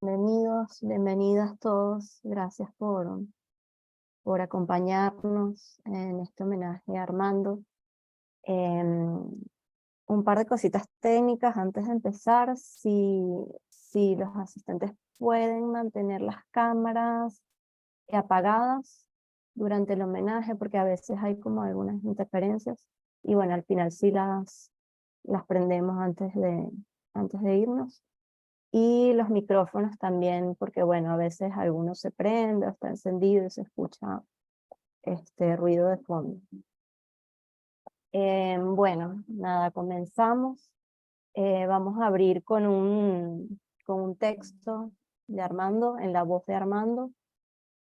Bienvenidos, bienvenidas todos. Gracias por acompañarnos en este homenaje a Armando. Un par de cositas técnicas antes de empezar. Si los asistentes pueden mantener las cámaras apagadas durante el homenaje, porque a veces hay como algunas interferencias. Y bueno, al final sí las prendemos antes de irnos. Y los micrófonos también, porque bueno, a veces alguno se prende, está encendido y se escucha ruido de fondo. Bueno, nada, comenzamos. Vamos a abrir con un texto de Armando, en la voz de Armando.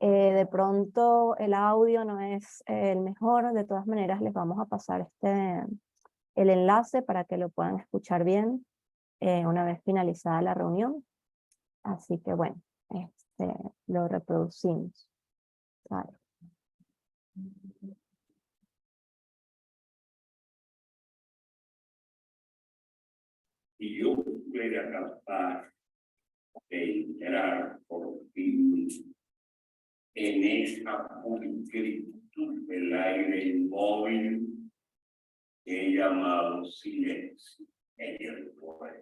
De pronto el audio no es el mejor, de todas maneras les vamos a pasar el enlace para que lo puedan escuchar bien una vez finalizada la reunión. Así que bueno, lo reproducimos. Vale. Si yo fuera capaz de entrar por fin en esa pulcritud del aire inmóvil que he llamado silencio en el poema.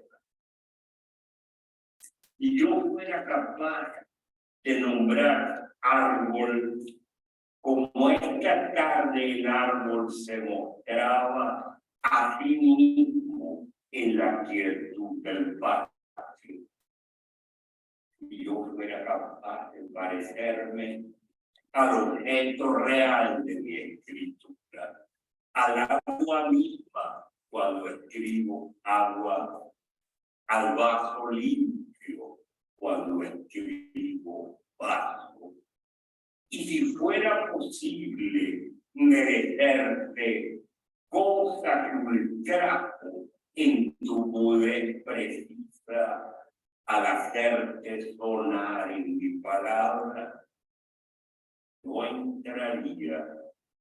Si yo fuera capaz de nombrar árbol como esta tarde el árbol se mostraba a sí mismo en la quietud del patio. Si yo fuera capaz de parecerme al objeto real de mi escritura, al agua misma cuando escribo agua, al vaso limpio cuando escribo vaso. Y si fuera posible merecerte cosa que ultrajo en tu poder precisa al hacerte sonar en mi palabra, no entraría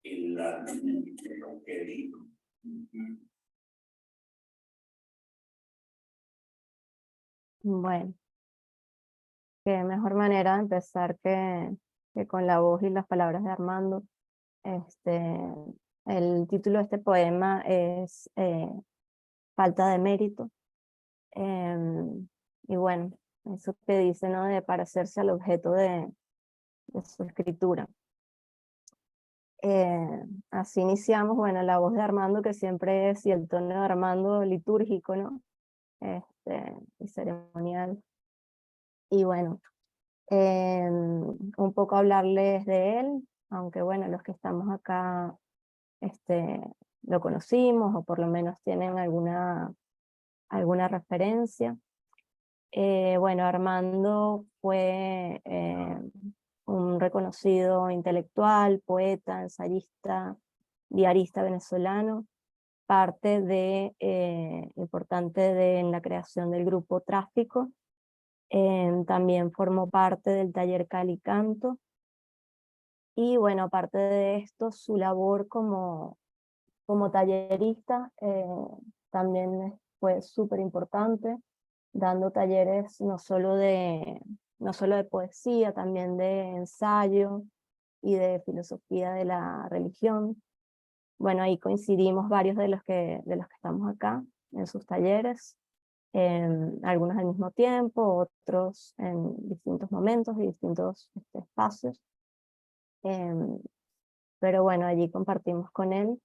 en la luz de lo que digo. Bueno, qué mejor manera de empezar que con la voz y las palabras de Armando. El título de este poema es Falta de mérito. Y bueno, eso que dice, ¿no? De parecerse al objeto de su escritura. Así iniciamos, bueno, la voz de Armando, que siempre es, y el tono de Armando litúrgico, ¿no? Y ceremonial. Y bueno, un poco hablarles de él, aunque bueno, los que estamos acá lo conocimos, o por lo menos tienen alguna referencia. Bueno, Armando fue un reconocido intelectual, poeta, ensayista, diarista venezolano, parte importante en la creación del grupo Tráfico. También formó parte del taller Calicanto. Y bueno, aparte de esto, su labor como tallerista también fue súper importante, dando talleres no solo de poesía, también de ensayo y de filosofía de la religión. Bueno, ahí coincidimos varios de los que estamos acá en sus talleres, algunos al mismo tiempo, otros en distintos momentos y distintos espacios. Pero bueno, allí compartimos con él.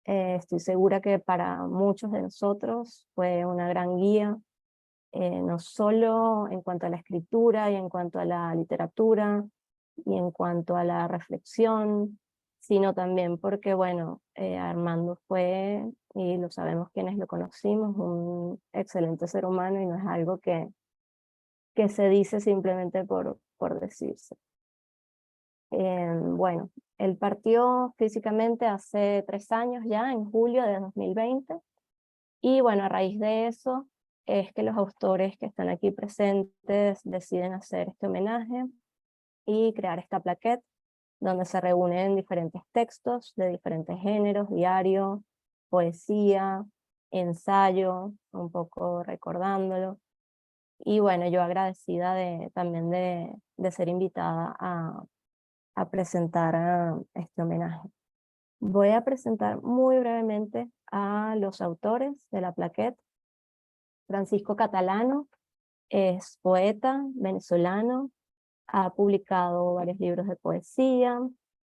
Estoy segura que para muchos de nosotros fue una gran guía, no solo en cuanto a la escritura y en cuanto a la literatura y en cuanto a la reflexión, sino también porque, bueno, Armando fue, y lo sabemos quienes lo conocimos, un excelente ser humano, y no es algo que se dice simplemente por decirse. Bueno, él partió físicamente hace 3 años ya, en julio de 2020, y bueno, a raíz de eso es que los autores que están aquí presentes deciden hacer este homenaje y crear esta plaquette, donde se reúnen diferentes textos de diferentes géneros: diario, poesía, ensayo, un poco recordándolo. Y bueno, yo agradecida también de ser invitada a presentar este homenaje. Voy a presentar muy brevemente a los autores de la plaqueta. Francisco Catalano es poeta venezolano, ha publicado varios libros de poesía,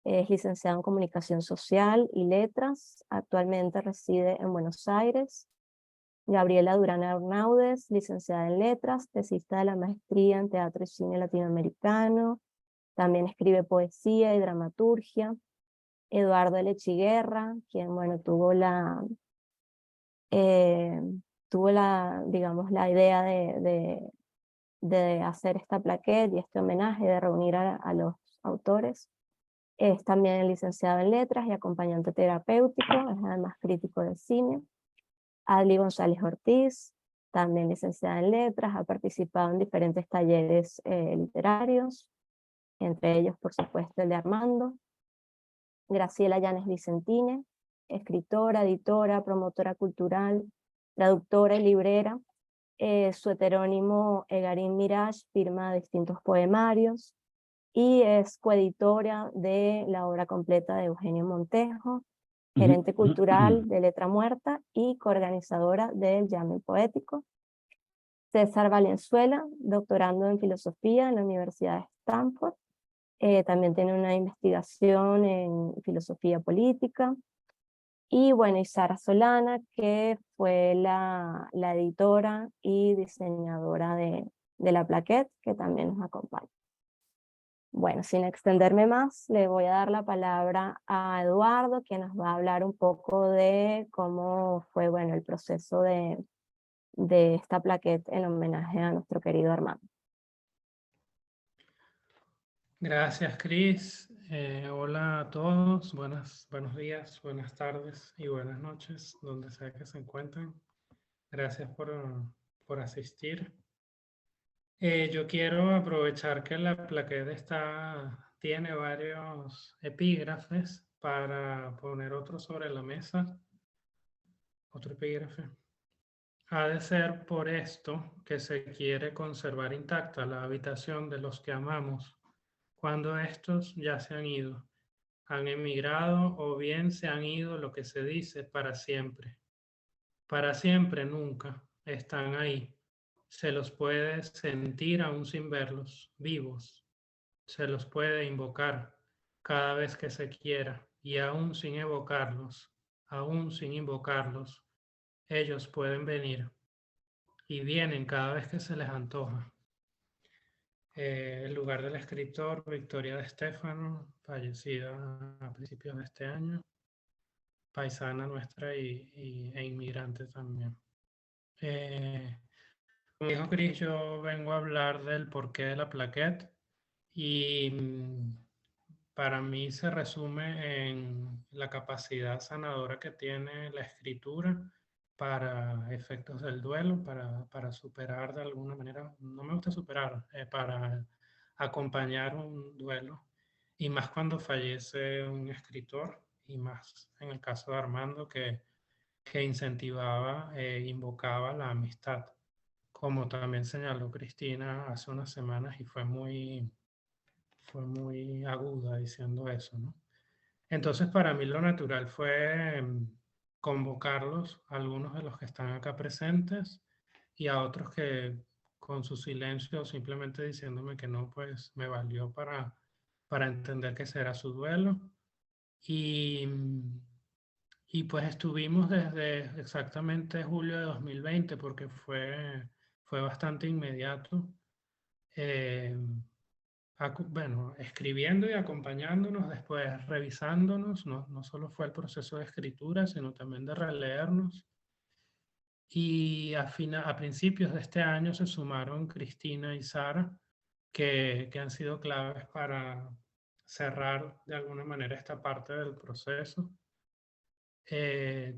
es licenciado en Comunicación Social y Letras, actualmente reside en Buenos Aires. Gabriela Durán Arnaudes, licenciada en Letras, tesista de la maestría en Teatro y Cine Latinoamericano, también escribe poesía y dramaturgia. Eduardo L. Chiguerra, quien, bueno, eh, digamos, la idea de hacer esta plaqueta y este homenaje, de reunir a los autores. Es también licenciado en Letras y acompañante terapéutico, es además crítico de cine. Adli González Ortiz, también licenciada en Letras, ha participado en diferentes talleres literarios, entre ellos, por supuesto, el de Armando. Graciela Llanes Vicentine, escritora, editora, promotora cultural, traductora y librera. Su heterónimo Egarín Mirage firma distintos poemarios y es coeditora de la obra completa de Eugenio Montejo, gerente cultural de Letra Muerta y coorganizadora del Llame Poético. César Valenzuela, doctorando en filosofía en la Universidad de Stanford. También tiene una investigación en filosofía política. Y bueno, y Sara Solana, que fue la editora y diseñadora de la plaqueta, que también nos acompaña. Bueno, sin extenderme más, le voy a dar la palabra a Eduardo, que nos va a hablar un poco de cómo fue, bueno, el proceso de esta plaqueta en homenaje a nuestro querido Armando. Gracias, Cris. Hola a todos. Buenos días, buenas tardes y buenas noches, donde sea que se encuentren. Gracias por asistir. Yo quiero aprovechar que la plaqueta tiene varios epígrafes para poner otro sobre la mesa. Otro epígrafe. Ha de ser por esto que se quiere conservar intacta la habitación de los que amamos, cuando estos ya se han ido, han emigrado o bien se han ido, lo que se dice, para siempre. Para siempre nunca están ahí. Se los puede sentir aún sin verlos, vivos. Se los puede invocar cada vez que se quiera y aún sin evocarlos, aún sin invocarlos, ellos pueden venir y vienen cada vez que se les antoja. El lugar del escritor Victoria de Stefano, fallecida a principios de este año, paisana nuestra e inmigrante también. Como dijo Chris, yo vengo a hablar del porqué de la plaqueta y para mí se resume en la capacidad sanadora que tiene la escritura para efectos del duelo, para superar de alguna manera, no me gusta superar, para acompañar un duelo, y más cuando fallece un escritor, y más en el caso de Armando, que incentivaba e invocaba la amistad, como también señaló Cristina hace unas semanas, y fue muy aguda diciendo eso, ¿no? Entonces, para mí lo natural fue convocarlos, a algunos de los que están acá presentes y a otros que con su silencio, simplemente diciéndome que no, pues me valió para entender que ese era su duelo. Y, y pues estuvimos desde exactamente julio de 2020, porque fue bastante inmediato. Eh, bueno, escribiendo y acompañándonos, después revisándonos, no solo fue el proceso de escritura, sino también de releernos. Y a principios de este año se sumaron Cristina y Sara, que han sido claves para cerrar de alguna manera esta parte del proceso. Eh,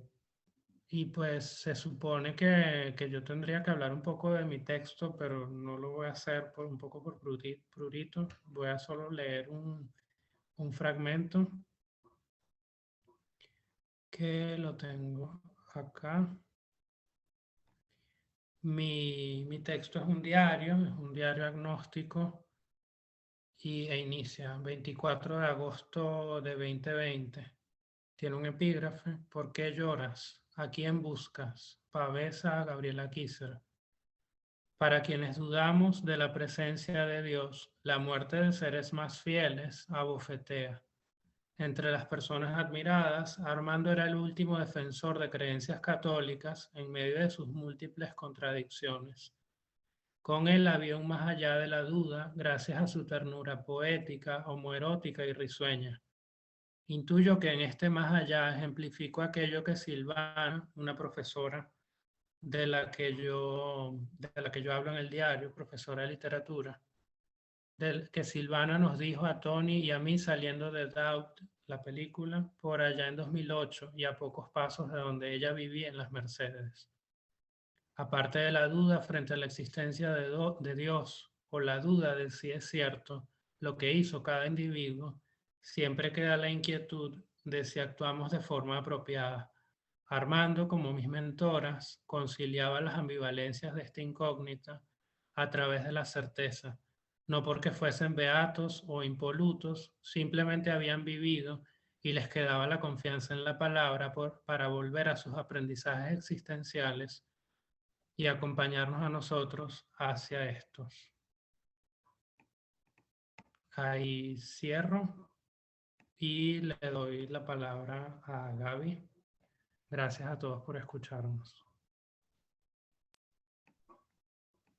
y pues se supone que yo tendría que hablar un poco de mi texto, pero no lo voy a hacer un poco por prurito. Voy a solo leer un fragmento que lo tengo acá. Mi texto es un diario agnóstico e inicia 24 de agosto de 2020. Tiene un epígrafe: ¿por qué lloras? ¿A quién buscas? Pavesa a Gabriela Kisser. Para quienes dudamos de la presencia de Dios, la muerte de seres más fieles abofetea. Entre las personas admiradas, Armando era el último defensor de creencias católicas en medio de sus múltiples contradicciones. Con él había un más allá de la duda, gracias a su ternura poética, homoerótica y risueña. Intuyo que en este más allá ejemplificó aquello que Silvana, una profesora de la que yo hablo en el diario, profesora de literatura, que Silvana nos dijo a Tony y a mí saliendo de Doubt, la película, por allá en 2008 y a pocos pasos de donde ella vivía en Las Mercedes. Aparte de la duda frente a la existencia de Dios o la duda de si es cierto lo que hizo cada individuo, siempre queda la inquietud de si actuamos de forma apropiada. Armando, como mis mentoras, conciliaba las ambivalencias de esta incógnita a través de la certeza, no porque fuesen beatos o impolutos, simplemente habían vivido y les quedaba la confianza en la palabra para volver a sus aprendizajes existenciales y acompañarnos a nosotros hacia estos. Ahí cierro y le doy la palabra a Gaby. Gracias a todos por escucharnos.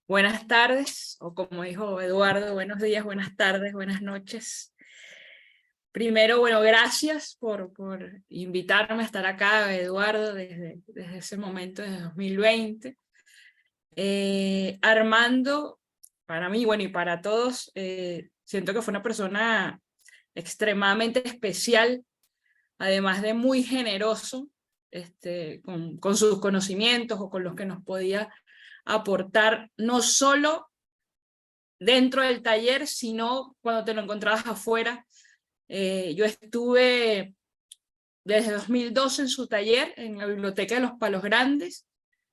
Buenas tardes, o como dijo Eduardo, buenos días, buenas tardes, buenas noches. Primero, bueno, gracias por invitarme a estar acá, Eduardo, desde ese momento, desde 2020. Armando, para mí, bueno, y para todos, siento que fue una persona extremadamente especial, además de muy generoso, con sus conocimientos o con los que nos podía aportar, no solo dentro del taller, sino cuando te lo encontrabas afuera. Yo estuve desde 2012 en su taller, en la Biblioteca de los Palos Grandes,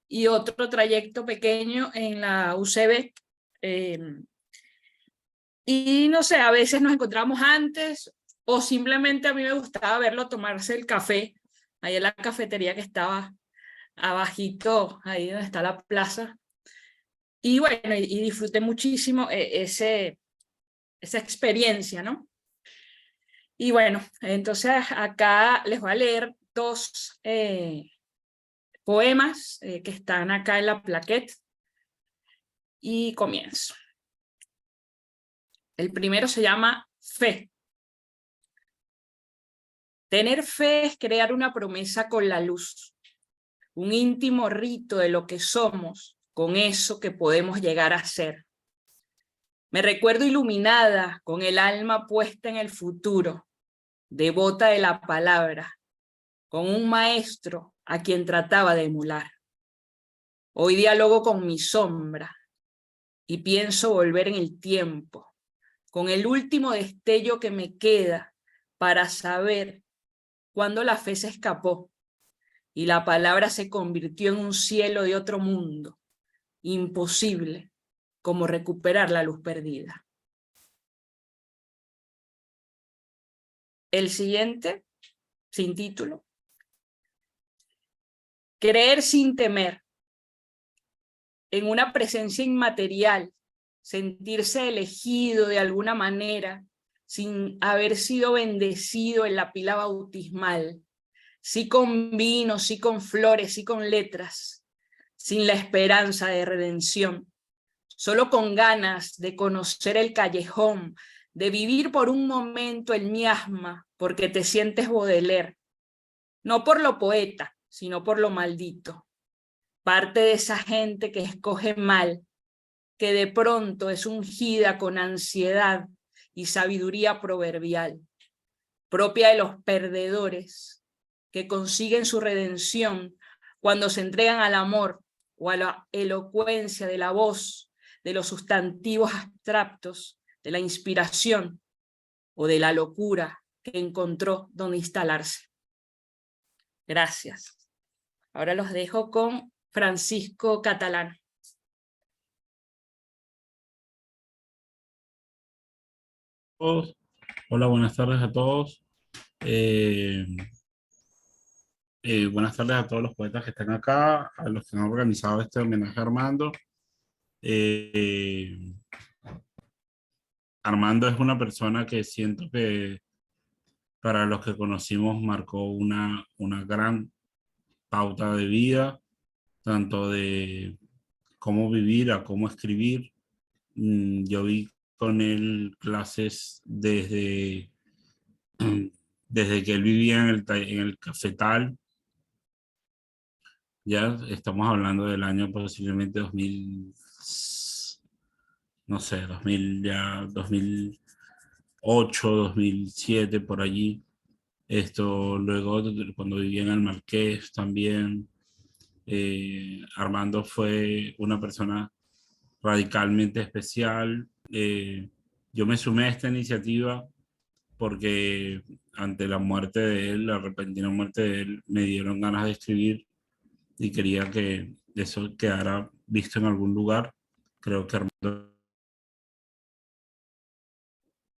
y otro trayecto pequeño en la UCB. Y no sé, a veces nos encontramos antes, o simplemente a mí me gustaba verlo tomarse el café, ahí en la cafetería que estaba abajito, ahí donde está la plaza. Y bueno, y disfruté muchísimo esa experiencia, ¿no? Y bueno, entonces acá les voy a leer dos poemas que están acá en la plaquette y comienzo. El primero se llama Fe. Tener fe es crear una promesa con la luz, un íntimo rito de lo que somos con eso que podemos llegar a ser. Me recuerdo iluminada, con el alma puesta en el futuro, devota de la palabra, con un maestro a quien trataba de emular. Hoy dialogo con mi sombra y pienso volver en el tiempo, con el último destello que me queda para saber cuándo la fe se escapó y la palabra se convirtió en un cielo de otro mundo, imposible como recuperar la luz perdida. El siguiente, sin título. Creer sin temer. En una presencia inmaterial, sentirse elegido de alguna manera, sin haber sido bendecido en la pila bautismal, sí con vino, sí con flores, sí con letras, sin la esperanza de redención, solo con ganas de conocer el callejón, de vivir por un momento el miasma, porque te sientes Baudelaire, no por lo poeta, sino por lo maldito. Parte de esa gente que escoge mal, que de pronto es ungida con ansiedad y sabiduría proverbial, propia de los perdedores, que consiguen su redención cuando se entregan al amor o a la elocuencia de la voz, de los sustantivos abstractos, de la inspiración o de la locura que encontró donde instalarse. Gracias. Ahora los dejo con Francisco Catalán. todos. Hola, buenas tardes a todos. Eh, Buenas tardes a todos los poetas que están acá, a los que han organizado este homenaje a Armando. Eh, Armando es una persona que siento que para los que conocimos marcó una gran pauta de vida, tanto de cómo vivir a cómo escribir. Yo vi con él clases desde que él vivía en el Cafetal. Ya estamos hablando del año posiblemente 2000, no sé, 2000, ya 2008, 2007, por allí. Luego, cuando vivía en el Marqués también, Armando fue una persona radicalmente especial. Yo me sumé a esta iniciativa porque ante la muerte de él, la repentina muerte de él, me dieron ganas de escribir y quería que eso quedara visto en algún lugar. Creo que Armando...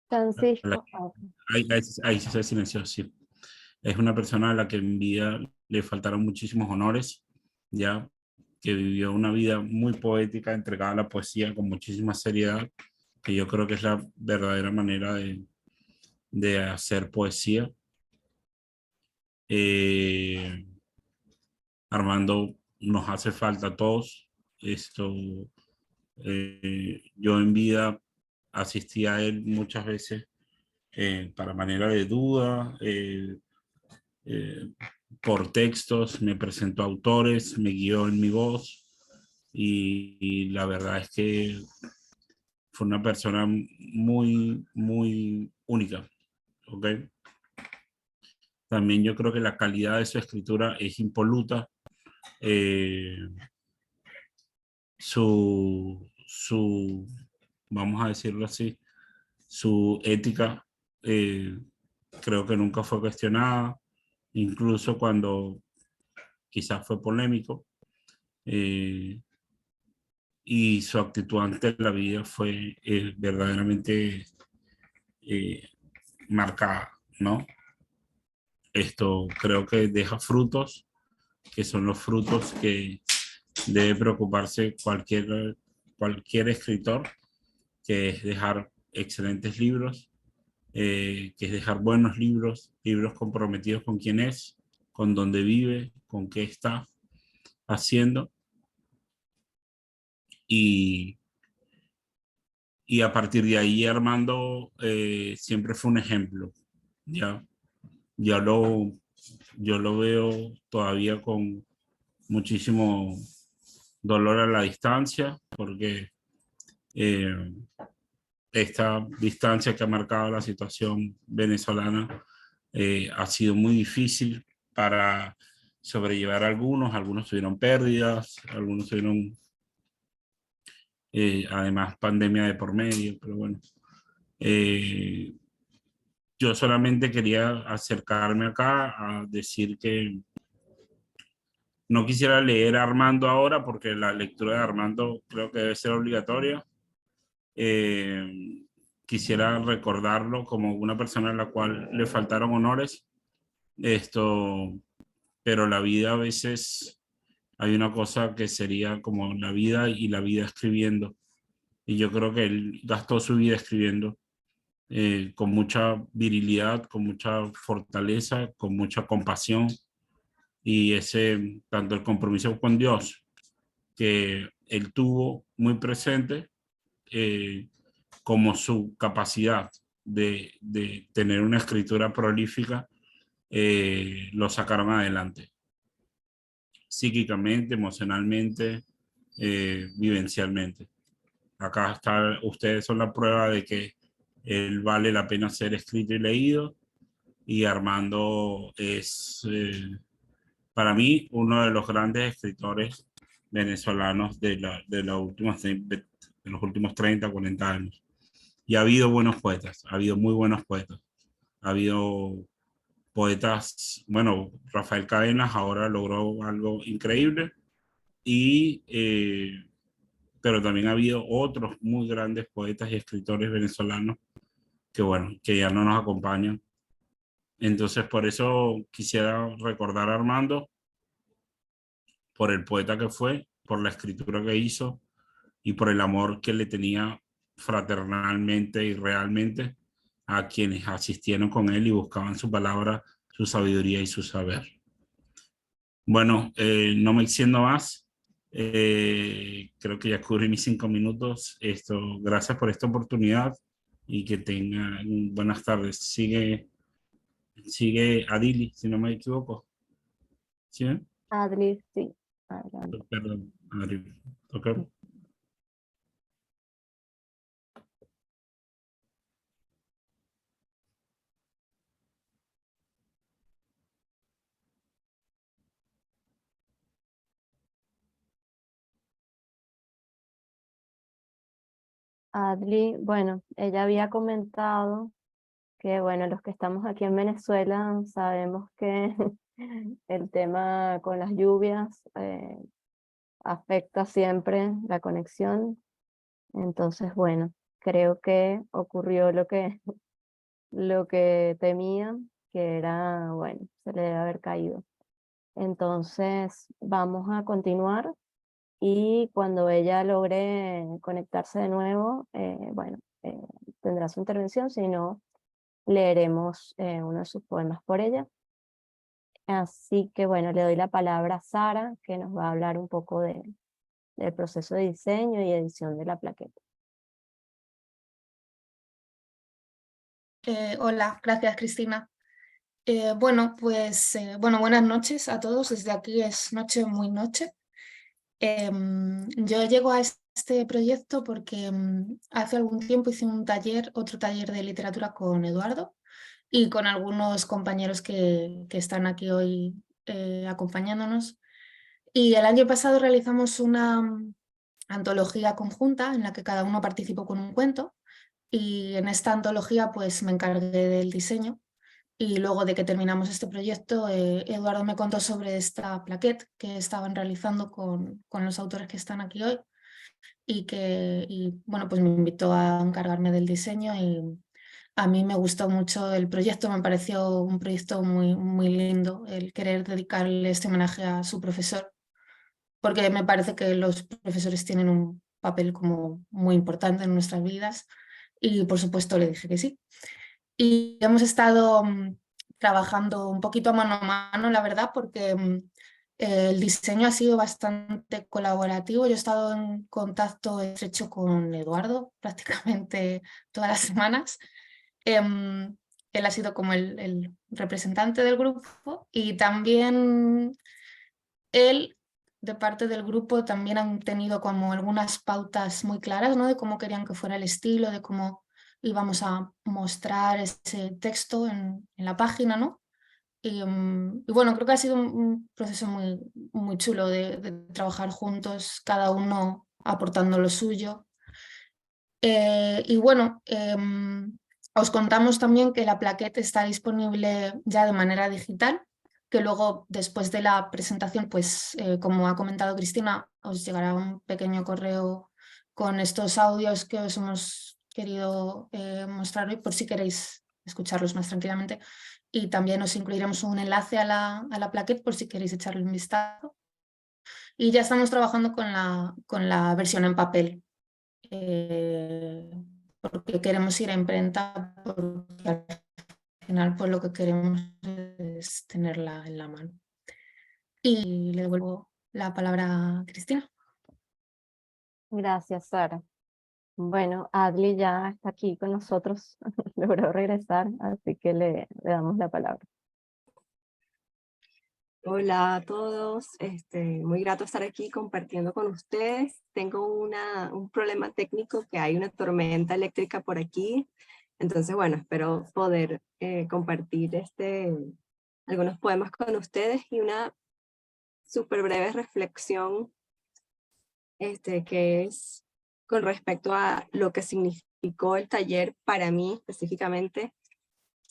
Francisco, Ahí se silenció, sí. Es una persona a la que en vida le faltaron muchísimos honores, ya que vivió una vida muy poética, entregada a la poesía con muchísima seriedad, que yo creo que es la verdadera manera de hacer poesía. Armando nos hace falta a todos. Yo en vida asistí a él muchas veces para manera de duda, por textos, me presentó autores, me guió en mi voz y la verdad es que fue una persona muy, muy única. ¿Ok? También yo creo que la calidad de su escritura es impoluta. Vamos a decirlo así, su ética creo que nunca fue cuestionada, incluso cuando quizás fue polémico, y su actitud ante la vida fue verdaderamente marcada, ¿no? Creo que deja frutos, que son los frutos que debe preocuparse cualquier escritor, que es dejar excelentes libros, que es dejar buenos libros, libros comprometidos con quién es, con dónde vive, con qué está haciendo. Y a partir de ahí Armando siempre fue un ejemplo. Ya, ya yo lo veo todavía con muchísimo dolor a la distancia, porque esta distancia que ha marcado la situación venezolana ha sido muy difícil para sobrellevar algunos tuvieron pérdidas, algunos tuvieron además pandemia de por medio, pero bueno. Yo solamente quería acercarme acá a decir que no quisiera leer a Armando ahora porque la lectura de Armando creo que debe ser obligatoria. Quisiera recordarlo como una persona a la cual le faltaron honores. Pero la vida a veces hay una cosa que sería como la vida y la vida escribiendo. Y yo creo que él gastó su vida escribiendo con mucha virilidad, con mucha fortaleza, con mucha compasión y tanto el compromiso con Dios que él tuvo muy presente, como su capacidad de tener una escritura prolífica, lo sacaron adelante, psíquicamente, emocionalmente, vivencialmente. Acá está, ustedes son la prueba de que él vale la pena ser escrito y leído, y Armando es, para mí, uno de los grandes escritores venezolanos de los últimos 30, 40 años. Y ha habido buenos poetas, ha habido muy buenos poetas. Ha habido poetas, bueno, Rafael Cadenas ahora logró algo increíble, pero también ha habido otros muy grandes poetas y escritores venezolanos bueno, que ya no nos acompañan. Entonces, por eso quisiera recordar a Armando, por el poeta que fue, por la escritura que hizo y por el amor que le tenía fraternalmente y realmente a quienes asistieron con él y buscaban su palabra, su sabiduría y su saber. Bueno, no me extiendo más. Creo que ya cubrí mis 5 minutos. Gracias por esta oportunidad y que tengan buenas tardes. Sigue Adili, si no me equivoco. ¿Sí? Adli, sí, adelante. Perdón, Adili. Okay. Adli, bueno, ella había comentado que, bueno, los que estamos aquí en Venezuela sabemos que el tema con las lluvias afecta siempre la conexión. Entonces, bueno, creo que ocurrió lo que temían, que era, bueno, se le debe haber caído. Entonces, vamos a continuar y cuando ella logre conectarse de nuevo, bueno, tendrá su intervención, si no, leeremos uno de sus poemas por ella. Así que bueno, le doy la palabra a Sara, que nos va a hablar un poco del proceso de diseño y edición de la plaqueta. Hola, gracias Cristina. Bueno, pues buenas noches a todos. Desde aquí es noche, muy noche. Yo llego a este proyecto porque hace algún tiempo hice otro taller de literatura con Eduardo y con algunos compañeros que están aquí hoy acompañándonos. Y el año pasado realizamos una antología conjunta en la que cada uno participó con un cuento. Y en esta antología pues me encargué del diseño y luego de que terminamos este proyecto, Eduardo me contó sobre esta plaquette que estaban realizando con los autores que están aquí hoy bueno, pues me invitó a encargarme del diseño y a mí me gustó mucho el proyecto, me pareció un proyecto muy, muy lindo el querer dedicarle este homenaje a su profesor, porque me parece que los profesores tienen un papel como muy importante en nuestras vidas y por supuesto le dije que sí. Y hemos estado trabajando un poquito mano a mano, la verdad, porque el diseño ha sido bastante colaborativo. Yo he estado en contacto estrecho con Eduardo prácticamente todas las semanas. Él ha sido como el representante del grupo y también él, de parte del grupo, también han tenido como algunas pautas muy claras, ¿no? De cómo querían que fuera el estilo, de cómo íbamos a mostrar ese texto en la página, ¿no? Y bueno, creo que ha sido un proceso muy, muy chulo de trabajar juntos, cada uno aportando lo suyo. Y bueno, os contamos también que la plaqueta está disponible ya de manera digital, que luego después de la presentación, pues como ha comentado Cristina, os llegará un pequeño correo con estos audios que os hemos querido mostrar hoy por si queréis escucharlos más tranquilamente. Y también os incluiremos un enlace a la plaqueta por si queréis echarle un vistazo. Y ya estamos trabajando con la versión en papel. Porque queremos ir a imprenta, porque al final pues lo que queremos es tenerla en la mano. Y le devuelvo la palabra a Cristina. Gracias, Sara. Bueno, Adli ya está aquí con nosotros, logró regresar, así que le damos la palabra. Hola a todos, muy grato estar aquí compartiendo con ustedes. Tengo un problema técnico, que hay una tormenta eléctrica por aquí, entonces bueno, espero poder compartir algunos poemas con ustedes y una súper breve reflexión que es con respecto a lo que significó el taller para mí específicamente.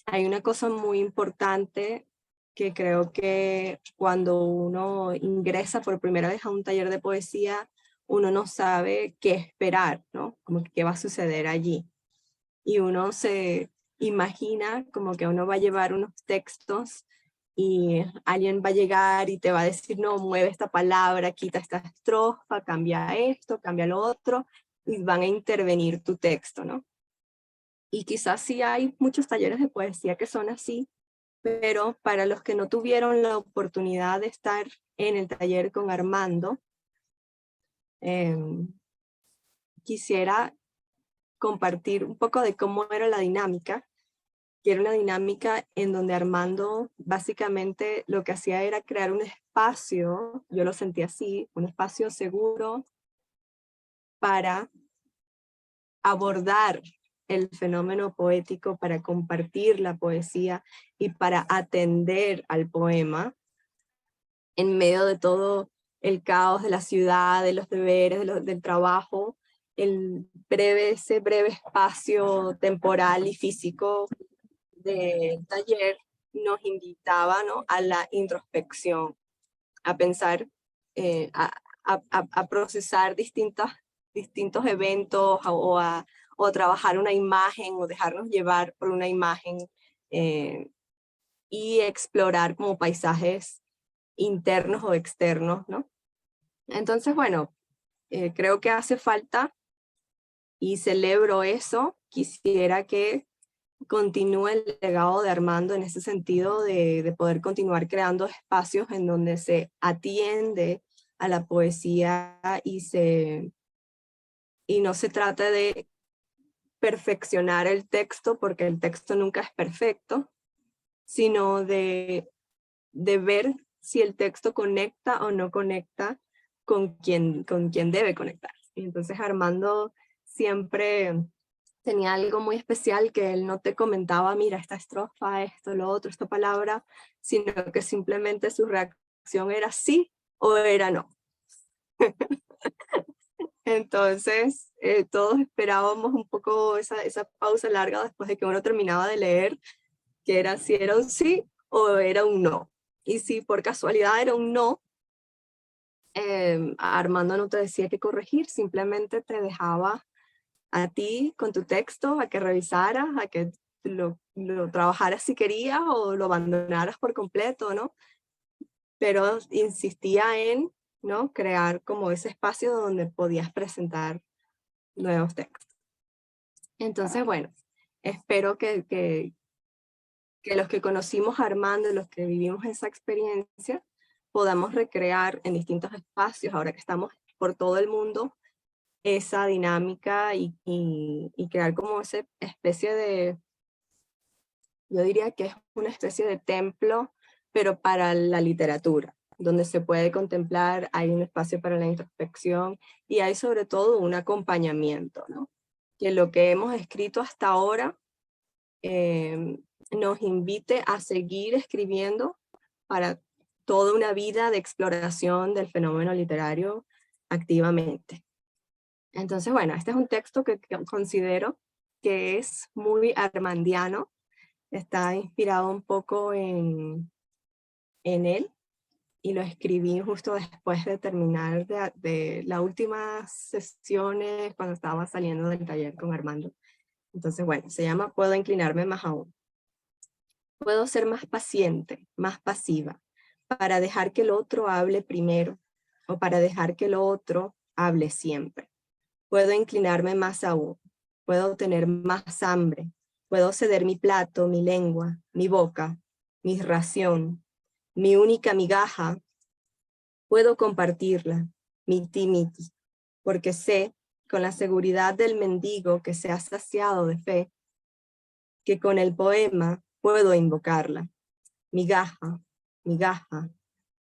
Hay una cosa muy importante que creo que cuando uno ingresa por primera vez a un taller de poesía, uno no sabe qué esperar, ¿no? Como que qué va a suceder allí. Y uno se imagina como que uno va a llevar unos textos y alguien va a llegar y te va a decir, no, mueve esta palabra, quita esta estrofa, cambia esto, cambia lo otro, y van a intervenir tu texto, ¿no? Y quizás sí hay muchos talleres de poesía que son así, pero para los que no tuvieron la oportunidad de estar en el taller con Armando, quisiera compartir un poco de cómo era la dinámica, que era una dinámica en donde Armando básicamente lo que hacía era crear un espacio, yo lo sentí así, un espacio seguro para abordar el fenómeno poético, para compartir la poesía y para atender al poema en medio de todo el caos de la ciudad, de los deberes, del trabajo, ese breve espacio temporal y físico del taller nos invitaba, ¿no?, a la introspección, a pensar, a procesar distintos eventos o a trabajar una imagen o dejarnos llevar por una imagen y explorar como paisajes internos o externos, ¿no? Entonces, bueno, creo que hace falta y celebro eso. Quisiera que continúe el legado de Armando en ese sentido de poder continuar creando espacios en donde se atiende a la poesía y no se trata de perfeccionar el texto, porque el texto nunca es perfecto, sino de ver si el texto conecta o no conecta con quien debe conectar. Y entonces Armando siempre tenía algo muy especial, que él no te comentaba, mira, esta estrofa, esto, lo otro, esta palabra, sino que simplemente su reacción era sí o era no. Entonces, todos esperábamos un poco esa pausa larga después de que uno terminaba de leer, que era si era un sí o era un no. Y si por casualidad era un no, Armando no te decía qué corregir, simplemente te dejaba a ti con tu texto, a que revisaras, a que lo trabajaras si querías o lo abandonaras por completo, ¿no? Pero insistía en, ¿no?, crear como ese espacio donde podías presentar nuevos textos. Entonces, bueno, espero que los que conocimos a Armando, los que vivimos esa experiencia, podamos recrear en distintos espacios, ahora que estamos por todo el mundo, esa dinámica y crear como esa especie de, yo diría que es una especie de templo, pero para la literatura, donde se puede contemplar, hay un espacio para la introspección y hay sobre todo un acompañamiento, ¿no? Que lo que hemos escrito hasta ahora nos invite a seguir escribiendo para toda una vida de exploración del fenómeno literario activamente. Entonces, bueno, este es un texto que considero que es muy armandiano, está inspirado un poco en él, y lo escribí justo después de terminar de las últimas sesiones cuando estaba saliendo del taller con Armando. Entonces, bueno, se llama Puedo inclinarme más aún. Puedo ser más paciente, más pasiva, para dejar que el otro hable primero, o para dejar que el otro hable siempre. Puedo inclinarme más aún, puedo tener más hambre, puedo ceder mi plato, mi lengua, mi boca, mi ración, mi única migaja, puedo compartirla, mi timiti, porque sé, con la seguridad del mendigo que se ha saciado de fe, que con el poema puedo invocarla, migaja, migaja,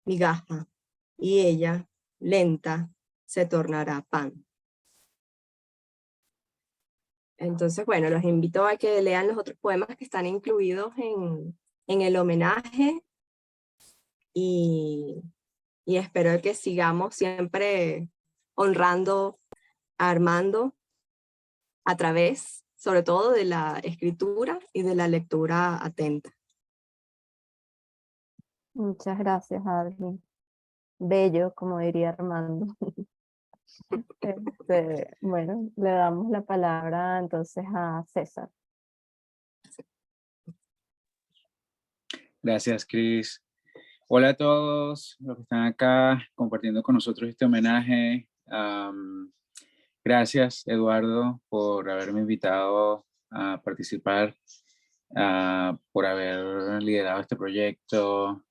migaja, y ella, lenta, se tornará pan. Entonces, bueno, los invito a que lean los otros poemas que están incluidos en el homenaje y espero que sigamos siempre honrando a Armando a través, sobre todo, de la escritura y de la lectura atenta. Muchas gracias, Adri. Bello, como diría Armando. Bueno, le damos la palabra entonces a César. Gracias, Chris. Hola a todos los que están acá compartiendo con nosotros este homenaje. Gracias, Eduardo, por haberme invitado a participar, por haber liderado este proyecto.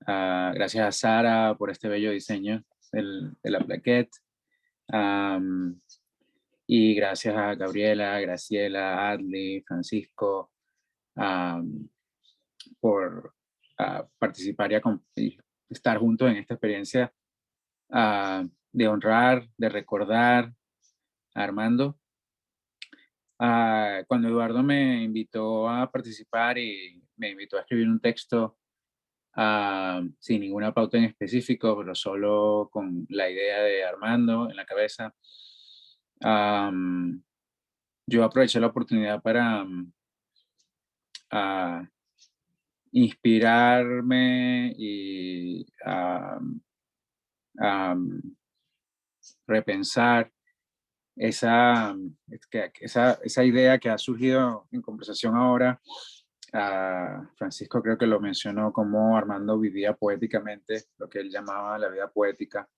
Gracias a Sara por este bello diseño de la plaquette. Y gracias a Gabriela, Graciela, Adli, Francisco, por participar y estar juntos en esta experiencia de honrar, de recordar a Armando. Cuando Eduardo me invitó a participar y me invitó a escribir un texto sin ninguna pauta en específico, pero solo con la idea de Armando en la cabeza, yo aproveché la oportunidad para inspirarme y repensar esa idea que ha surgido en conversación ahora. Francisco creo que lo mencionó, como Armando vivía poéticamente, lo que él llamaba la vida poética.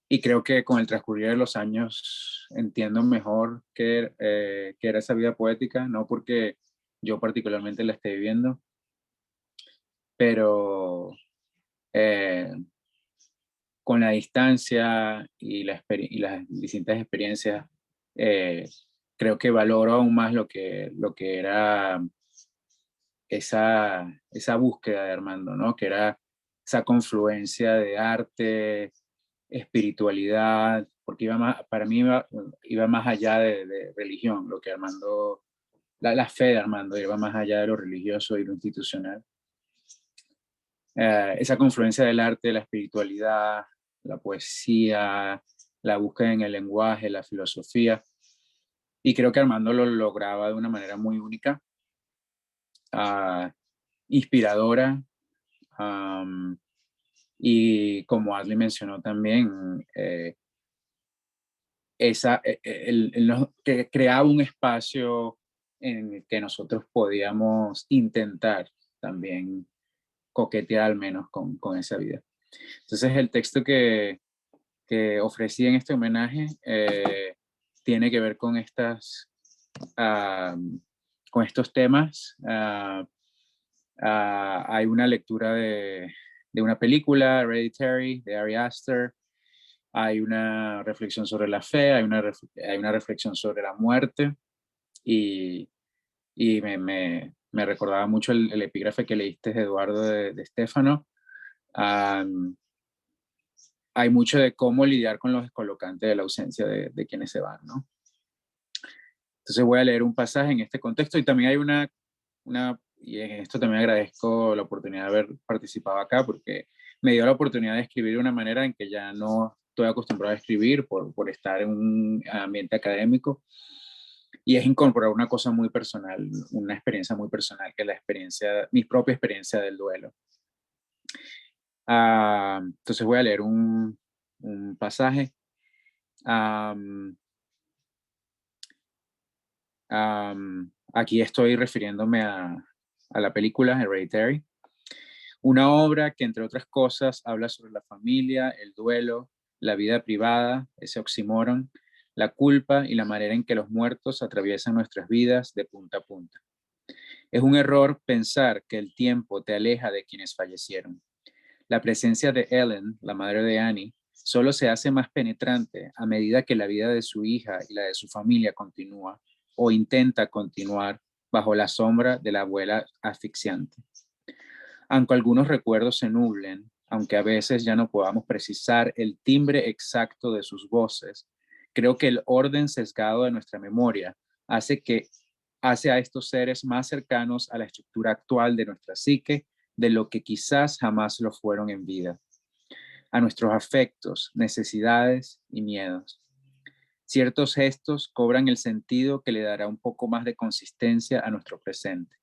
Y creo que con el transcurrir de los años entiendo mejor qué era esa vida poética, no porque yo particularmente la esté viviendo, pero con la distancia y las distintas experiencias, creo que valoro aún más lo que era esa búsqueda de Armando, ¿no? Que era esa confluencia de arte, espiritualidad, porque para mí iba más allá de religión, lo que Armando, la fe de Armando iba más allá de lo religioso y lo institucional. Esa confluencia del arte, la espiritualidad, la poesía, la búsqueda en el lenguaje, la filosofía, y creo que Armando lo lograba de una manera muy única, inspiradora, y como Adli mencionó también, que creaba un espacio en el que nosotros podíamos intentar también coquetear al menos con esa vida. Entonces el texto que ofrecí en este homenaje tiene que ver con estos temas. Hay una lectura de una película, Hereditary, de Ari Aster. Hay una reflexión sobre la fe, hay una reflexión sobre la muerte, y me recordaba mucho el epígrafe que leíste, Eduardo, de Stefano. Hay mucho de cómo lidiar con los descolocantes de la ausencia de quienes se van, ¿no? Entonces voy a leer un pasaje en este contexto, y también hay y en esto también agradezco la oportunidad de haber participado acá, porque me dio la oportunidad de escribir de una manera en que ya no estoy acostumbrado a escribir por estar en un ambiente académico, y es incorporar una cosa muy personal, una experiencia muy personal, que es mi propia experiencia del duelo. Entonces voy a leer un pasaje. Aquí estoy refiriéndome a la película Hereditary, una obra que, entre otras cosas, habla sobre la familia, el duelo, la vida privada, ese oxímoron, la culpa y la manera en que los muertos atraviesan nuestras vidas de punta a punta. Es un error pensar que el tiempo te aleja de quienes fallecieron. La presencia de Ellen, la madre de Annie, solo se hace más penetrante a medida que la vida de su hija y la de su familia continúa o intenta continuar bajo la sombra de la abuela asfixiante. Aunque algunos recuerdos se nublen, aunque a veces ya no podamos precisar el timbre exacto de sus voces, creo que el orden sesgado de nuestra memoria hace a estos seres más cercanos a la estructura actual de nuestra psique de lo que quizás jamás lo fueron en vida, a nuestros afectos, necesidades y miedos. Ciertos gestos cobran el sentido que le dará un poco más de consistencia a nuestro presente.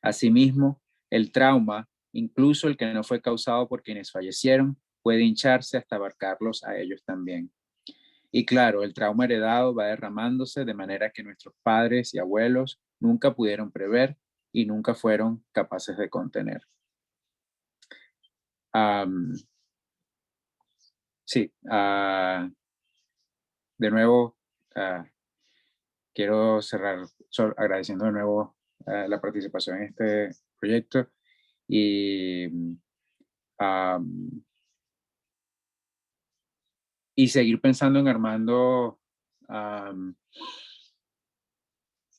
Asimismo, el trauma, incluso el que no fue causado por quienes fallecieron, puede hincharse hasta abarcarlos a ellos también. Y claro, el trauma heredado va derramándose de manera que nuestros padres y abuelos nunca pudieron prever y nunca fueron capaces de contener. Sí, de nuevo, quiero cerrar agradeciendo de nuevo la participación en este proyecto y seguir pensando en Armando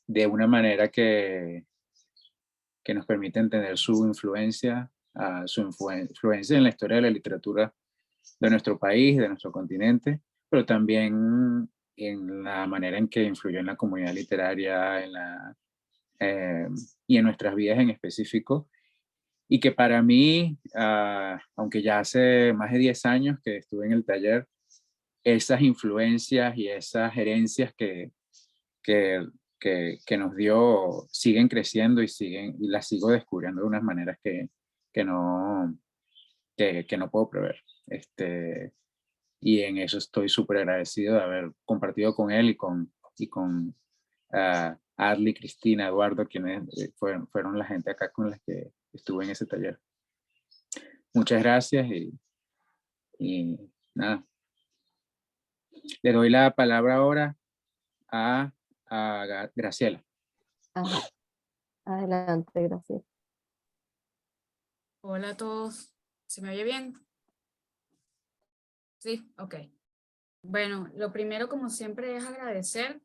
de una manera que nos permite entender su influencia en la historia de la literatura de nuestro país, de nuestro continente, pero también en la manera en que influyó en la comunidad literaria y en nuestras vidas en específico. Y que para mí, aunque ya hace más de 10 años que estuve en el taller, esas influencias y esas herencias que nos dio siguen creciendo y las sigo descubriendo de unas maneras que no puedo prever. Y en eso estoy súper agradecido de haber compartido con él y con Adly, Cristina, Eduardo, quienes fueron la gente acá con las que estuve en ese taller. Muchas gracias y nada. Le doy la palabra ahora a Graciela. Adelante, gracias. Hola a todos, ¿se me oye bien? Sí, ok. Bueno, lo primero, como siempre, es agradecer.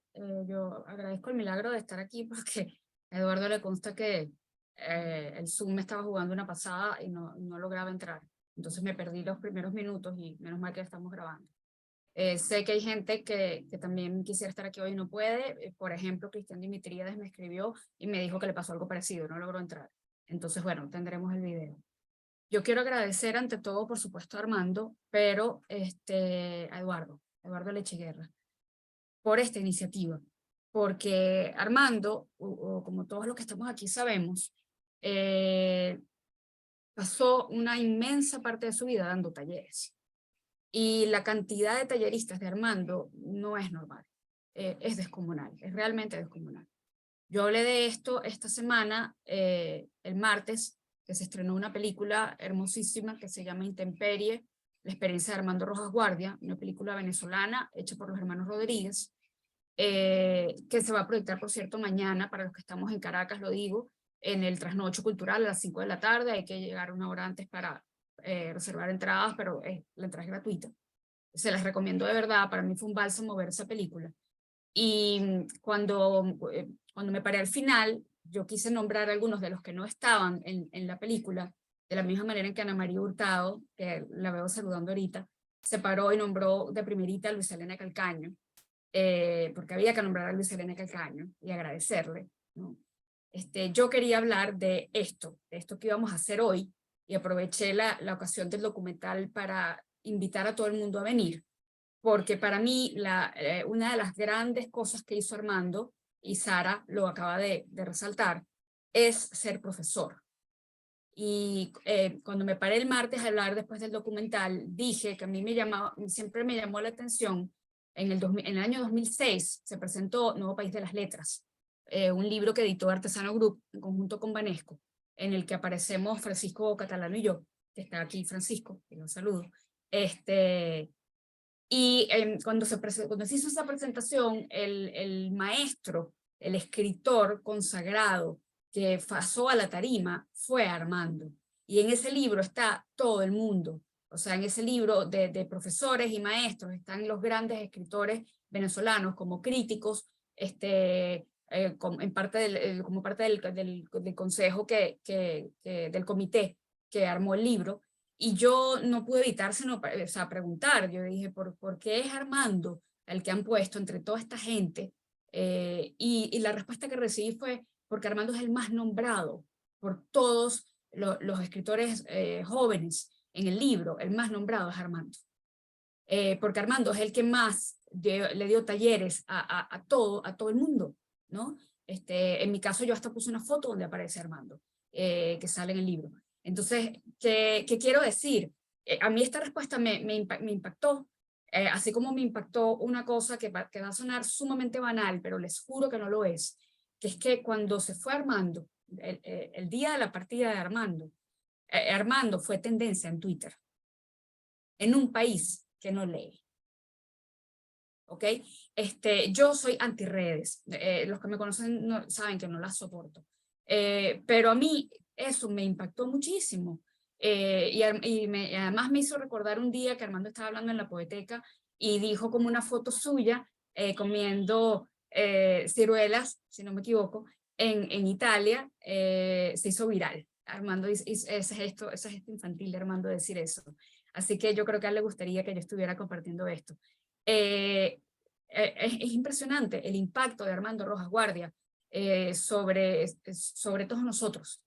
Yo agradezco el milagro de estar aquí porque a Eduardo le consta que el Zoom me estaba jugando una pasada y no lograba entrar. Entonces me perdí los primeros minutos y menos mal que estamos grabando. Sé que hay gente que también quisiera estar aquí hoy y no puede. Por ejemplo, Cristian Dimitriades me escribió y me dijo que le pasó algo parecido, no logró entrar. Entonces, bueno, tendremos el video. Yo quiero agradecer ante todo, por supuesto, a Armando, pero a Eduardo Lecheguerra, por esta iniciativa. Porque Armando, o como todos los que estamos aquí sabemos, pasó una inmensa parte de su vida dando talleres. Y la cantidad de talleristas de Armando no es normal, es descomunal, es realmente descomunal. Yo hablé de esto esta semana, el martes, que se estrenó una película hermosísima que se llama Intemperie, la experiencia de Armando Rojas Guardia, una película venezolana hecha por los hermanos Rodríguez, que se va a proyectar, por cierto, mañana, para los que estamos en Caracas, lo digo, en el Trasnocho Cultural a las 5 de la tarde, hay que llegar una hora antes para reservar entradas, pero la entrada es gratuita. Se las recomiendo de verdad, para mí fue un bálsamo ver esa película. Y cuando me paré al final, yo quise nombrar a algunos de los que no estaban en la película, de la misma manera en que Ana María Hurtado, que la veo saludando ahorita, se paró y nombró de primerita a Luisa Elena Calcaño, porque había que nombrar a Luisa Elena Calcaño y agradecerle, ¿no? Yo quería hablar de esto que íbamos a hacer hoy, y aproveché la ocasión del documental para invitar a todo el mundo a venir, porque para mí una de las grandes cosas que hizo Armando, y Sara lo acaba de resaltar, es ser profesor. Y cuando me paré el martes a hablar después del documental, dije que a mí siempre me llamó la atención, en el año 2006 se presentó Nuevo País de las Letras, un libro que editó Artesano Group en conjunto con Banesco, en el que aparecemos Francisco Catalano y yo, que está aquí Francisco, que lo saludo. Y cuando se hizo esa presentación, el maestro, el escritor consagrado que pasó a la tarima fue Armando. Y en ese libro está todo el mundo. O sea, en ese libro de profesores y maestros están los grandes escritores venezolanos como críticos, como parte del consejo del comité que armó el libro. Y yo no pude evitar sino preguntar. Yo dije, ¿por qué es Armando el que han puesto entre toda esta gente? Y la respuesta que recibí fue porque Armando es el más nombrado por todos los escritores jóvenes en el libro. El más nombrado es Armando. Porque Armando es el que más le dio talleres a todo el mundo, ¿no? En mi caso yo hasta puse una foto donde aparece Armando, que sale en el libro. Entonces, ¿qué quiero decir? A mí esta respuesta me impactó, así como me impactó una cosa que va a sonar sumamente banal, pero les juro que no lo es. que es que cuando se fue Armando, el día de la partida de Armando, Armando fue tendencia en Twitter, en un país que no lee. ¿Ok? Yo soy antirredes. Los que me conocen saben que no las soporto. Pero a mí eso me impactó muchísimo. Y además me hizo recordar un día que Armando estaba hablando en la Poeteca y dijo como una foto suya comiendo ciruelas, si no me equivoco, en Italia. Se hizo viral. Armando, ese gesto infantil de Armando decir eso. Así que yo creo que a él le gustaría que yo estuviera compartiendo esto. Es impresionante el impacto de Armando Rojas Guardia sobre todos nosotros.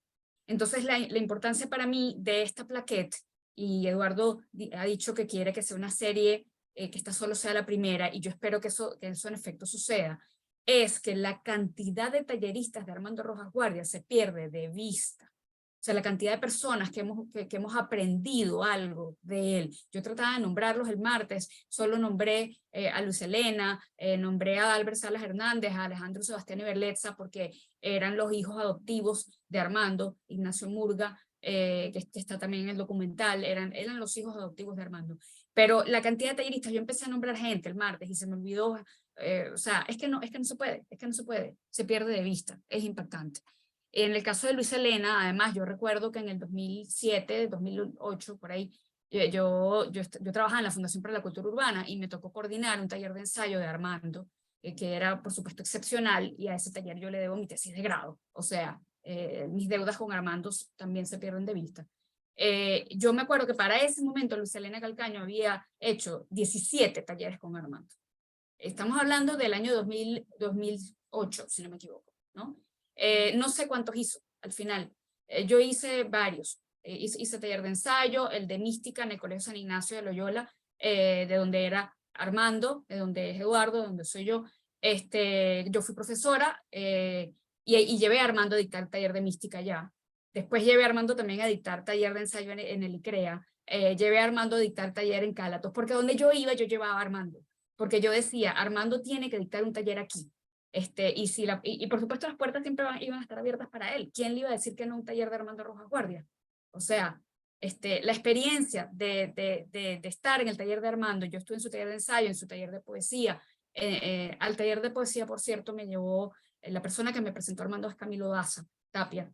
Entonces la importancia para mí de esta plaquette, y Eduardo ha dicho que quiere que sea una serie, que esta solo sea la primera, y yo espero que eso en efecto suceda, es que la cantidad de talleristas de Armando Rojas Guardia se pierde de vista. O sea, la cantidad de personas que hemos aprendido algo de él. Yo trataba de nombrarlos el martes, solo nombré a Luz Helena, nombré a Albert Salas Hernández, a Alejandro Sebastián Iberletza, porque eran los hijos adoptivos de Armando, Ignacio Murga, que está también en el documental, eran los hijos adoptivos de Armando. Pero la cantidad de talleristas, yo empecé a nombrar gente el martes y se me olvidó, o sea, es que no se puede, se pierde de vista, es impactante. En el caso de Luis Helena, además, yo recuerdo que en el 2007, 2008, por ahí, yo trabajaba en la Fundación para la Cultura Urbana y me tocó coordinar un taller de ensayo de Armando, que era, por supuesto, excepcional, y a ese taller yo le debo mi tesis de grado. O sea, mis deudas con Armando también se pierden de vista. Yo me acuerdo que para ese momento Luis Helena Calcaño había hecho 17 talleres con Armando. Estamos hablando del año 2008, si no me equivoco, ¿no? No sé cuántos hizo al final. Yo hice varios. Hice taller de ensayo, el de mística en el Colegio San Ignacio de Loyola, de donde era Armando, de donde es Eduardo, de donde soy yo. Yo fui profesora y llevé a Armando a dictar taller de mística allá. Después llevé a Armando también a dictar taller de ensayo en el ICREA. Llevé a Armando a dictar taller en Cálatos, porque donde yo iba, yo llevaba a Armando. Porque yo decía, Armando tiene que dictar un taller aquí. Y por supuesto las puertas siempre iban a estar abiertas para él. ¿Quién le iba a decir que no un taller de Armando Rojas Guardia? O sea, la experiencia de estar en el taller de Armando, yo estuve en su taller de ensayo, en su taller de poesía. Al taller de poesía, por cierto, me llevó, la persona que me presentó a Armando es Camilo Daza Tapia,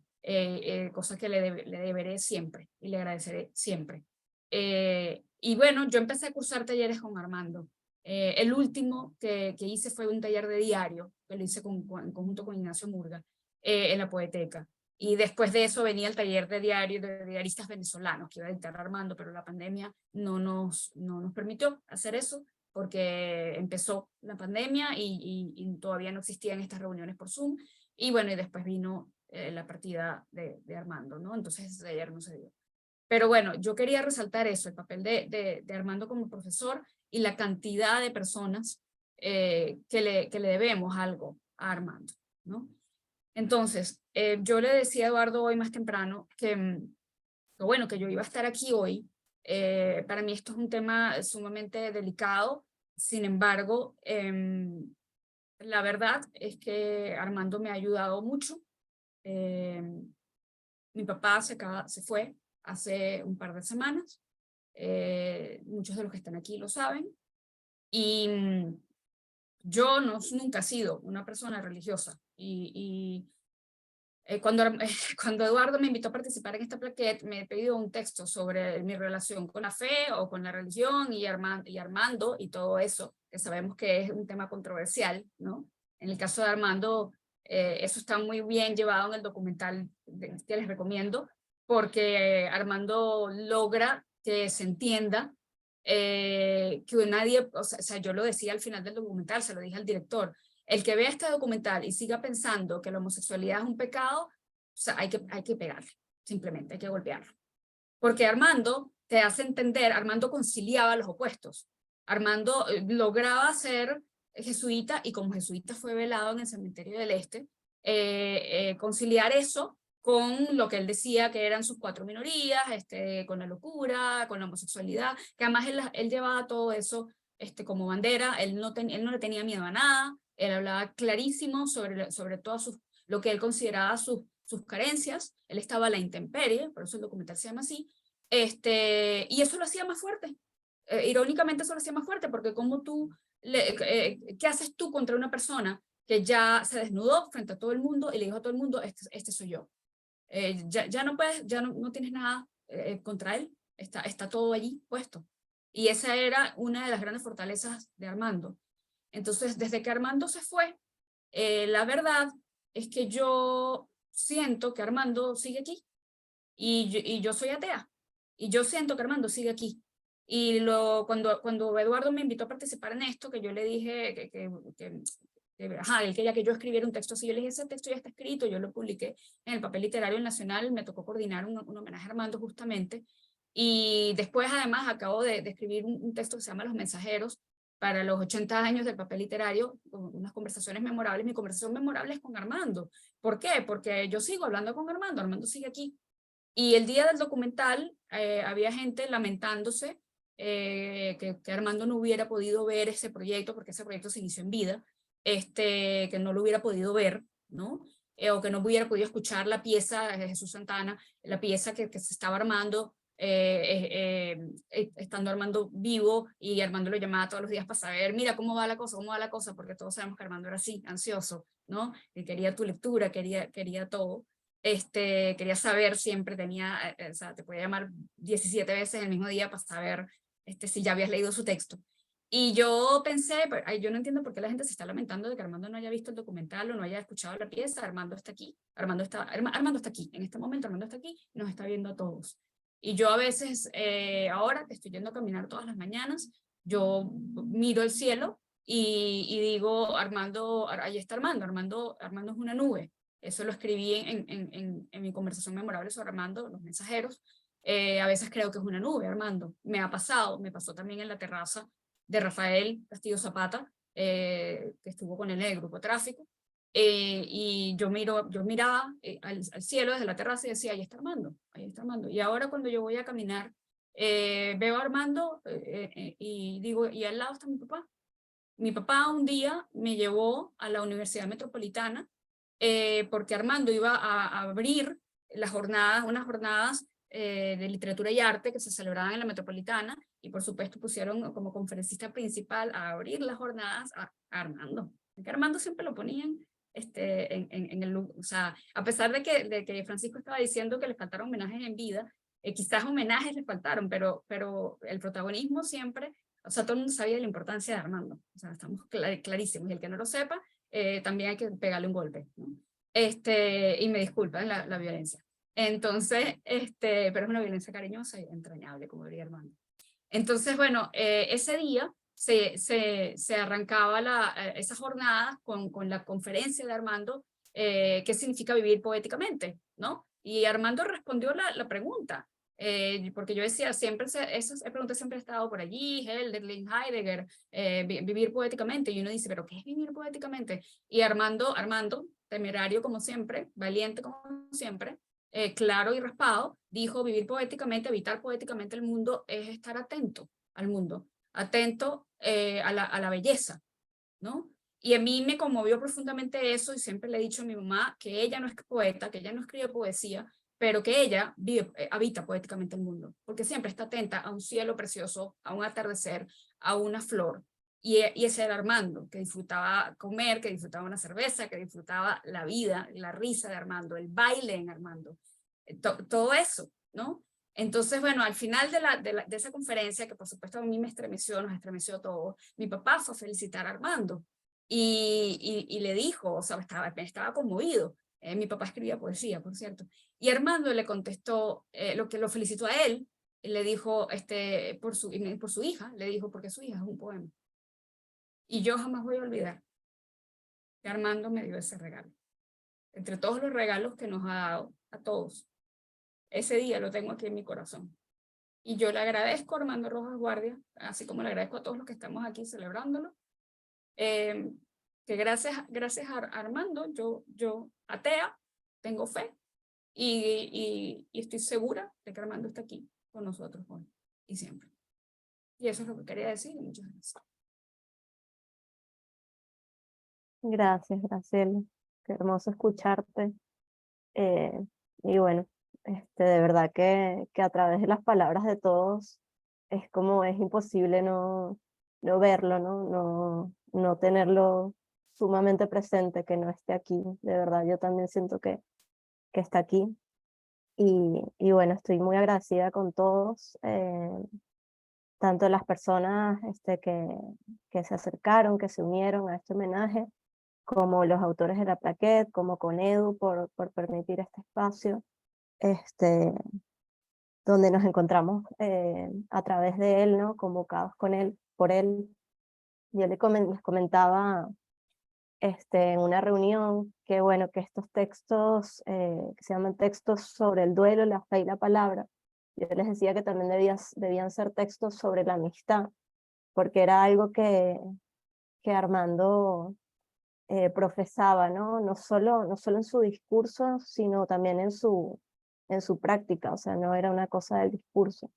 cosa que le deberé siempre y le agradeceré siempre. Y bueno, yo empecé a cursar talleres con Armando. El último que hice fue un taller de diario, que lo hice en conjunto con Ignacio Murga, en la Poeteca. Y después de eso venía el taller de diario de diaristas venezolanos, que iba a dictar Armando, pero la pandemia no nos permitió hacer eso, porque empezó la pandemia y todavía no existían estas reuniones por Zoom. Y bueno, y después vino la partida de Armando, ¿no? Entonces ese taller no se dio. Pero bueno, yo quería resaltar eso, el papel de Armando como profesor y la cantidad de personas que le debemos algo a Armando, ¿no? Entonces, yo le decía a Eduardo hoy más temprano que bueno, que yo iba a estar aquí hoy. Para mí esto es un tema sumamente delicado. Sin embargo, la verdad es que Armando me ha ayudado mucho. Mi papá se fue hace un par de semanas. Muchos de los que están aquí lo saben. Y yo nunca he sido una persona religiosa. Cuando Eduardo me invitó a participar en esta plaquette, me he pedido un texto sobre mi relación con la fe o con la religión y Armando y todo eso, que sabemos que es un tema controversial, ¿no? En el caso de Armando, eso está muy bien llevado en el documental que les recomiendo, porque Armando logra que se entienda que nadie, o sea, yo lo decía al final del documental, se lo dije al director, el que vea este documental y siga pensando que la homosexualidad es un pecado, o sea, hay que pegarle, simplemente hay que golpearlo. Porque Armando te hace entender, Armando conciliaba los opuestos. Armando lograba ser jesuita y como jesuita fue velado en el cementerio del Este, conciliar eso con lo que él decía que eran sus 4 minorías, con la locura, con la homosexualidad, que además él llevaba todo eso como bandera, él no le tenía miedo a nada, él hablaba clarísimo sobre todas lo que él consideraba sus carencias, él estaba a la intemperie, por eso el documental se llama así, y eso lo hacía más fuerte. Irónicamente eso lo hacía más fuerte, porque como tú, ¿qué haces tú contra una persona que ya se desnudó frente a todo el mundo y le dijo a todo el mundo, este soy yo? Ya no puedes, ya no tienes nada contra él, está todo allí puesto. Y esa era una de las grandes fortalezas de Armando. Entonces, desde que Armando se fue, la verdad es que yo siento que Armando sigue aquí. Y yo soy atea. Y yo siento que Armando sigue aquí. Y cuando Eduardo me invitó a participar en esto, que yo le dije él quería que yo escribiera un texto así, yo le dije, ese texto ya está escrito, yo lo publiqué en el Papel Literario Nacional, me tocó coordinar un homenaje a Armando justamente, y después además acabo de escribir un texto que se llama Los Mensajeros, para los 80 años del papel literario, con unas conversaciones memorables. Mi conversación memorable es con Armando. ¿Por qué? Porque yo sigo hablando con Armando, Armando sigue aquí. Y el día del documental había gente lamentándose que Armando no hubiera podido ver ese proyecto, porque ese proyecto se inició en vida, que no lo hubiera podido ver, ¿no? O que no hubiera podido escuchar la pieza de Jesús Santana, la pieza que se estaba armando, estando Armando vivo, y Armando lo llamaba todos los días para saber, mira, cómo va la cosa, porque todos sabemos que Armando era así, ansioso, ¿no? Y quería tu lectura, quería todo. Quería saber siempre, o sea, te podía llamar 17 veces el mismo día para saber si ya habías leído su texto. Y yo pensé, yo no entiendo por qué la gente se está lamentando de que Armando no haya visto el documental o no haya escuchado la pieza. Armando está aquí, Armando está aquí, en este momento Armando está aquí, nos está viendo a todos. Y yo a veces, ahora que estoy yendo a caminar todas las mañanas, yo miro el cielo y digo, Armando, ahí está Armando es una nube. Eso lo escribí en mi conversación memorable sobre Armando, Los Mensajeros. A veces creo que es una nube, Armando. Me pasó también en la terraza de Rafael Castillo Zapata, que estuvo con él en el grupo Tráfico. Y yo miraba al cielo desde la terraza y decía, ahí está Armando. Y ahora cuando yo voy a caminar, veo a Armando y digo, y al lado está mi papá. Mi papá un día me llevó a la Universidad Metropolitana porque Armando iba a abrir unas jornadas de literatura y arte que se celebraban en la Metropolitana, y por supuesto pusieron como conferencista principal a abrir las jornadas a Armando. Que Armando siempre lo ponían en el, o sea, a pesar de que Francisco estaba diciendo que le faltaron homenajes en vida, quizás homenajes le faltaron, pero el protagonismo siempre, o sea, todo el mundo sabía la importancia de Armando, o sea, estamos clarísimos, y el que no lo sepa, también hay que pegarle un golpe, ¿no? Y me disculpan la violencia. Entonces, pero es una violencia cariñosa y entrañable, como diría Armando. Entonces, bueno, ese día se arrancaba esa jornada con la conferencia de Armando, ¿qué significa vivir poéticamente? ¿No? Y Armando respondió la pregunta, porque yo decía, esa pregunta siempre ha estado por allí, Hölderlin, Heidegger, vivir poéticamente, y uno dice, ¿pero qué es vivir poéticamente? Y Armando, temerario como siempre, valiente como siempre, claro y raspado, dijo, vivir poéticamente, habitar poéticamente el mundo es estar atento al mundo, atento a la belleza, ¿no? Y a mí me conmovió profundamente eso, y siempre le he dicho a mi mamá que ella no es poeta, que ella no escribe poesía, pero que ella habita poéticamente el mundo, porque siempre está atenta a un cielo precioso, a un atardecer, a una flor. Y ese era Armando, que disfrutaba comer, que disfrutaba una cerveza, que disfrutaba la vida, la risa de Armando, el baile en Armando, todo eso, ¿no? Entonces, bueno, al final de esa conferencia, que por supuesto a mí me estremeció, nos estremeció todo, mi papá fue a felicitar a Armando y le dijo, o sea, estaba conmovido. Mi papá escribía poesía, por cierto. Y Armando le contestó, lo que lo felicitó a él, y le dijo, por su hija, le dijo, porque su hija es un poema. Y yo jamás voy a olvidar que Armando me dio ese regalo. Entre todos los regalos que nos ha dado a todos, ese día lo tengo aquí en mi corazón. Y yo le agradezco a Armando Rojas Guardia, así como le agradezco a todos los que estamos aquí celebrándolo, que gracias a Armando, yo atea, tengo fe, y estoy segura de que Armando está aquí con nosotros hoy y siempre. Y eso es lo que quería decir, y muchas gracias. Gracias, Graciela. qué hermoso escucharte. Y bueno, de verdad que a través de las palabras de todos es como es imposible no verlo, no tenerlo sumamente presente, que no esté aquí. De verdad, yo también siento que está aquí. Y bueno, estoy muy agradecida con todos, tanto las personas que se acercaron, que se unieron a este homenaje, como los autores de la plaqueta, como con Edu por permitir este espacio, donde nos encontramos a través de él, ¿no? Convocados con él, por él. Yo les comentaba en una reunión que bueno, que estos textos que se llaman textos sobre el duelo, la fe y la palabra, yo les decía que también debían ser textos sobre la amistad, porque era algo que Armando profesaba, ¿no? No solo en su discurso, sino también en su práctica, o sea, no era una cosa del discurso.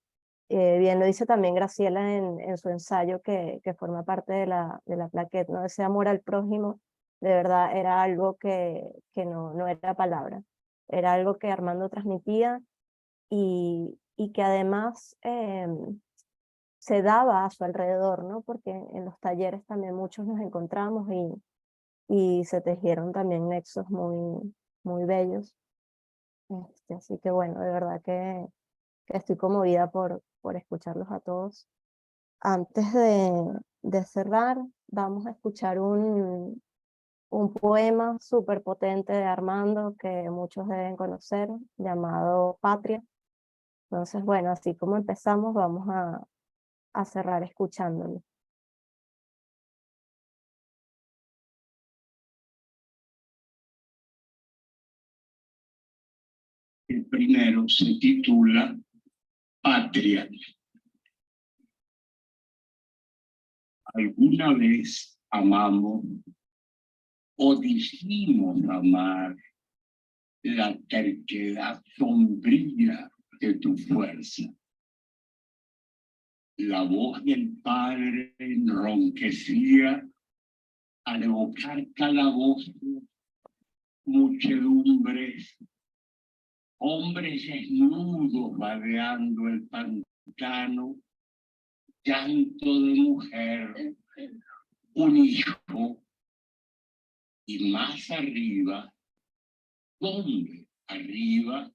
Bien lo dice también Graciela en su ensayo que forma parte de la plaqueta, ¿no? Ese amor al prójimo, de verdad, era algo que no era palabra, era algo que Armando transmitía y que además se daba a su alrededor, ¿no? Porque en los talleres también muchos nos encontramos y se tejieron también nexos muy bellos. Así que bueno, de verdad que estoy conmovida por escucharlos a todos. Antes de cerrar, vamos a escuchar un poema súper potente de Armando que muchos deben conocer, llamado Patria. Entonces, bueno, así como empezamos, vamos a cerrar escuchándolo. El primero se titula Patria. ¿Alguna vez amamos o dijimos amar la terquedad sombría de tu fuerza? La voz del padre enronquecía al evocar calabozos, muchedumbres, hombres desnudos vadeando el pantano, llanto de mujer, un hijo, y más arriba, ¿dónde? Arriba,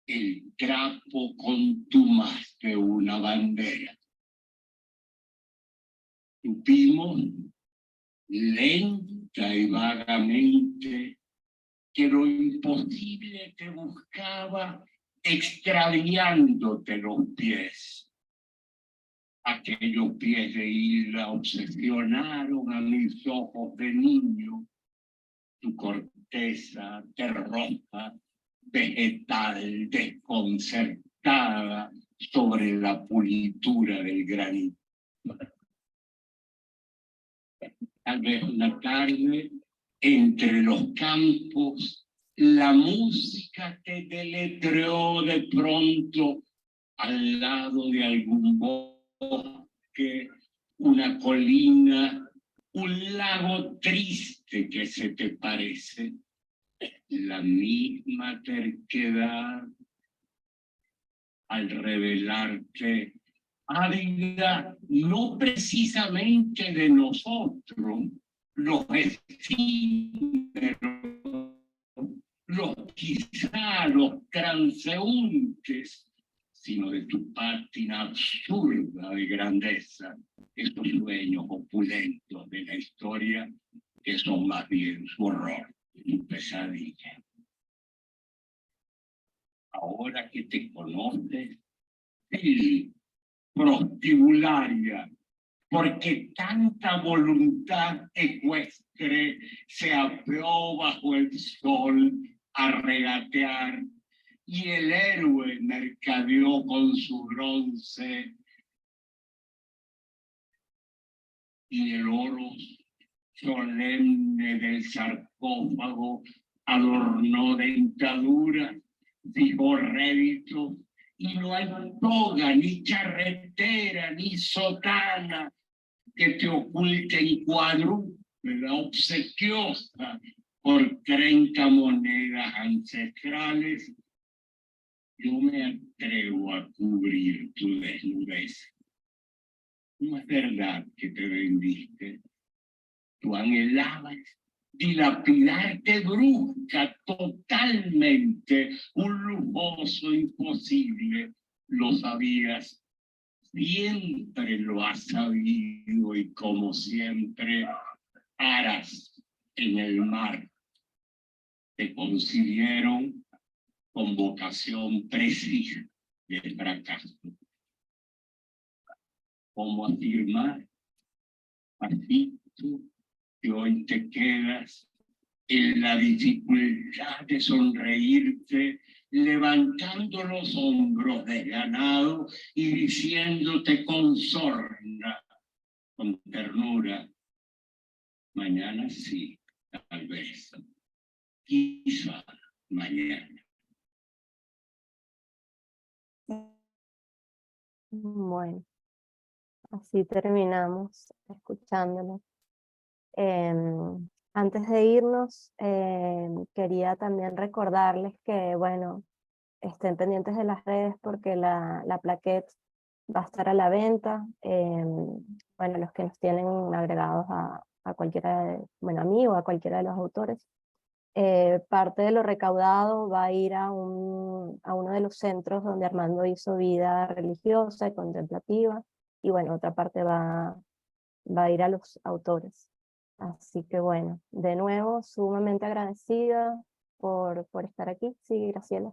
el trapo contumaz de una bandera. Supimos lenta y vagamente que lo imposible te buscaba extraviándote los pies. Aquellos pies de isla obsesionaron a mis ojos de niño. Tu corteza de roja, vegetal, desconcertada sobre la pulitura del granito. Tal vez una tarde, entre los campos, la música te deletreó de pronto al lado de algún bosque, una colina, un lago triste que se te parece. La misma terquedad al revelarte ávida no precisamente de nosotros, los efímeros, quizá los transeúntes, sino de tu pátina absurda de grandeza, estos sueños opulentos de la historia que son más bien su horror y su pesadilla. Ahora que te conoces, sí, prostibularia, porque tanta voluntad ecuestre se apeó bajo el sol a regatear, y el héroe mercadeó con su bronce, y el oro solemne del sarcófago adornó dentadura, fijó rédito, y no hay toga, ni charretera, ni sotana que te oculte en cuadrúpeda obsequiosa por 30 monedas ancestrales, yo me atrevo a cubrir tu desnudez. No es verdad que te vendiste. Tú anhelabas dilapidarte brusca, totalmente, un lujoso imposible. Lo sabías, siempre lo has sabido y como siempre, aras en el mar. Te consiguieron con vocación precisa del fracaso. ¿Cómo afirmar? Así tú que hoy te quedas en la dificultad de sonreírte, levantando los hombros desganado y diciéndote con sorna, con ternura, mañana sí, tal vez, quizá mañana. Bueno, así terminamos escuchándolo. Antes de irnos, quería también recordarles que, bueno, estén pendientes de las redes porque la plaquette va a estar a la venta. Bueno, los que nos tienen agregados a cualquiera, bueno, a mí o a cualquiera de los autores. Parte de lo recaudado va a ir a uno de los centros donde Armando hizo vida religiosa y contemplativa, y bueno, otra parte va a ir a los autores. Así que bueno, de nuevo, sumamente agradecida por estar aquí. Sí, Graciela.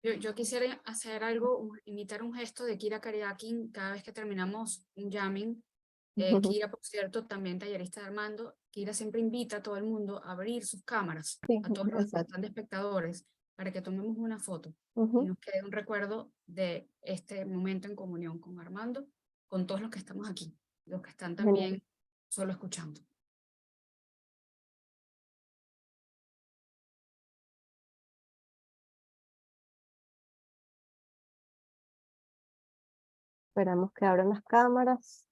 Yo quisiera hacer algo, imitar un gesto de Kira Kariakin cada vez que terminamos un jamming. Kira, por cierto, también tallerista de Armando. Kira siempre invita a todo el mundo a abrir sus cámaras, Sí, a todos los que exacto. están de espectadores, para que tomemos una foto y nos quede un recuerdo de este momento en comunión con Armando, con todos los que estamos aquí, los que están también solo escuchando. Esperamos que abran las cámaras.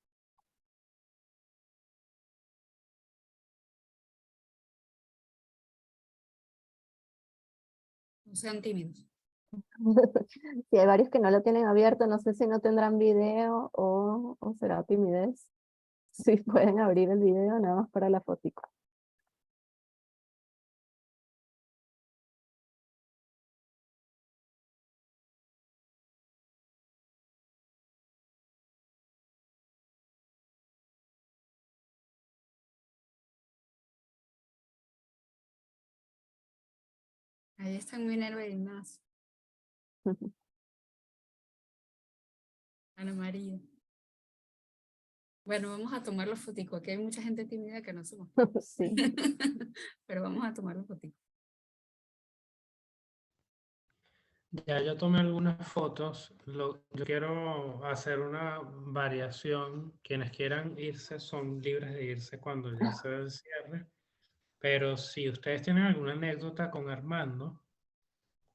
No sean tímidos. Sí, hay varios que no lo tienen abierto, no sé si no tendrán video o será timidez. Sí, pueden abrir el video nada más para la fotico. Ahí están Minerva y más. Ana María. Bueno, vamos a tomar los foticos. Aquí hay mucha gente tímida que no somos. Sí. Pero vamos a tomar los foticos. Ya yo tomé algunas fotos. Yo quiero hacer una variación. Quienes quieran irse son libres de irse cuando ya se dé el cierre. Pero si ustedes tienen alguna anécdota con Armando,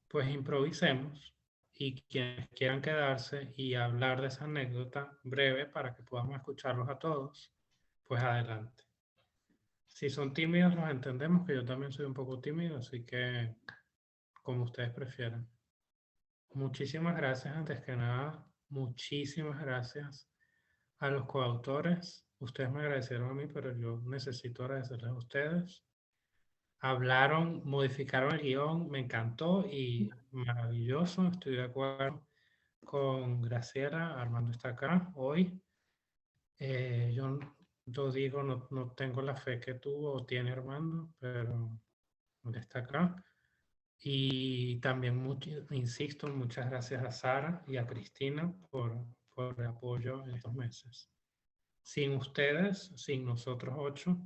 pues improvisemos. Y quienes quieran quedarse y hablar de esa anécdota breve para que podamos escucharlos a todos, pues adelante. Si son tímidos, los entendemos, que yo también soy un poco tímido, así que como ustedes prefieran. Muchísimas gracias, antes que nada, muchísimas gracias a los coautores. Ustedes me agradecieron a mí, pero yo necesito agradecerles a ustedes. Hablaron, modificaron el guión, me encantó y maravilloso. Estoy de acuerdo con Graciela. Armando está acá hoy. Yo digo, no tengo la fe que tuvo o tiene Armando, pero él está acá. Y también, insisto, muchas gracias a Sara y a Cristina por el apoyo en estos meses. Sin ustedes, sin nosotros 8,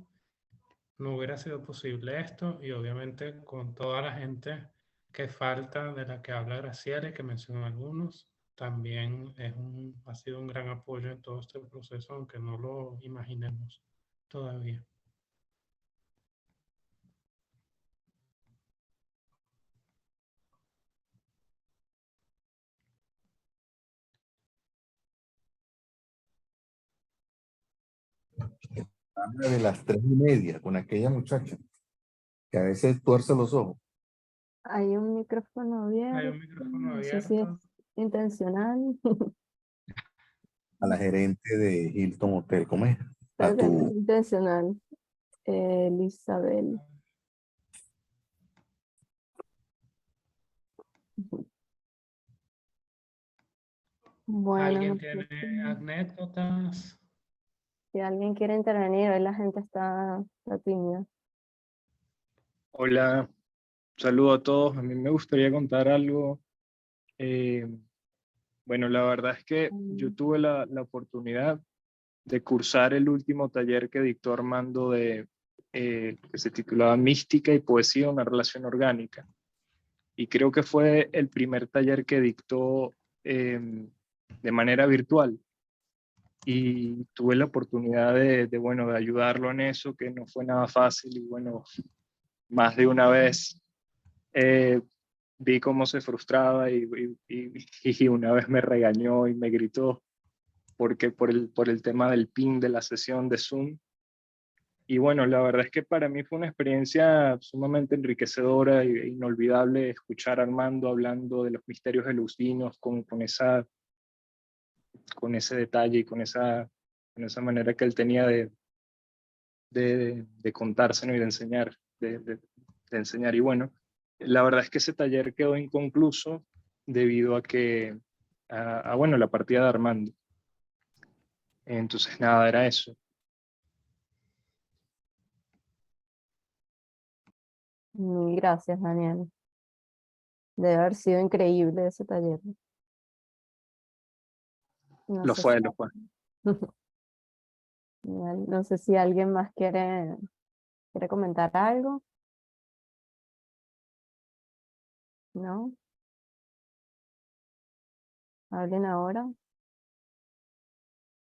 no hubiera sido posible esto, y obviamente con toda la gente que falta, de la que habla Graciela y que mencionó algunos, también ha sido un gran apoyo en todo este proceso, aunque no lo imaginemos todavía. De las 3:30 con aquella muchacha. que a veces tuerce los ojos. Hay un micrófono abierto. Hay un micrófono No sé si es abierto. intencional. A la gerente de Hilton Hotel, ¿cómo es? A Creo que no es tu, intencional. Elizabeth. Bueno, ¿Alguien no sé tiene anécdotas? si alguien quiere intervenir, hoy la gente está tímida. Hola, saludo a todos. A mí me gustaría contar algo. Bueno, la verdad es que yo tuve la oportunidad de cursar el último taller que dictó Armando que se titulaba Mística y Poesía, una relación orgánica. Y creo que fue el primer taller que dictó de manera virtual. Y tuve la oportunidad bueno, de ayudarlo en eso, que no fue nada fácil. Y bueno, más de una vez vi cómo se frustraba y una vez me regañó y me gritó porque por el tema del pin de la sesión de Zoom. Y bueno, la verdad es que para mí fue una experiencia sumamente enriquecedora e inolvidable escuchar a Armando hablando de los misterios eleusinios con ese detalle y con esa manera que él tenía de contárselo y de enseñar, de enseñar. Y bueno, la verdad es que ese taller quedó inconcluso debido bueno, la partida de Armando. Entonces, nada, era eso. Gracias, Daniel. Debe haber sido increíble ese taller. No Lo sé fue, si- lo fue. No sé si alguien más quiere comentar algo. ¿No? ¿Hablen ahora?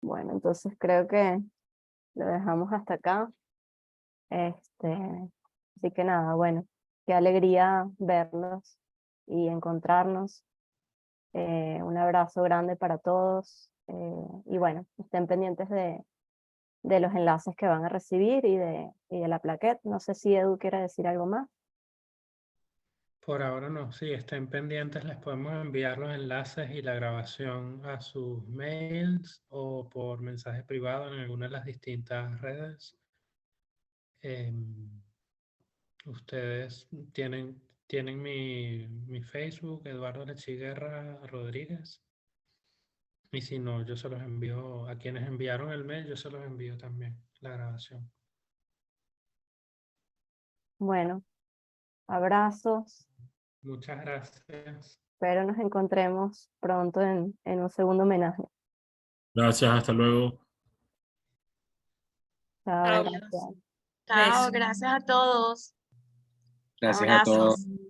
Bueno, entonces creo que lo dejamos hasta acá. Así que nada, bueno, qué alegría verlos y encontrarnos. Un abrazo grande para todos. Y bueno, estén pendientes de los enlaces que van a recibir y de la plaquette. No sé si Edu quiere decir algo más. Por ahora no, sí, estén pendientes, les podemos enviar los enlaces y la grabación a sus mails o por mensaje privado en alguna de las distintas redes. Ustedes tienen mi Facebook, Eduardo Lechiguerra Rodríguez. Y si no, yo se los envío a quienes enviaron el mail, yo se los envío también la grabación. Bueno, abrazos. Muchas gracias. Espero nos encontremos pronto en un segundo homenaje. Gracias, hasta luego. Chao, Adiós. gracias. Chao, gracias a todos. Gracias a todos. Abrazos.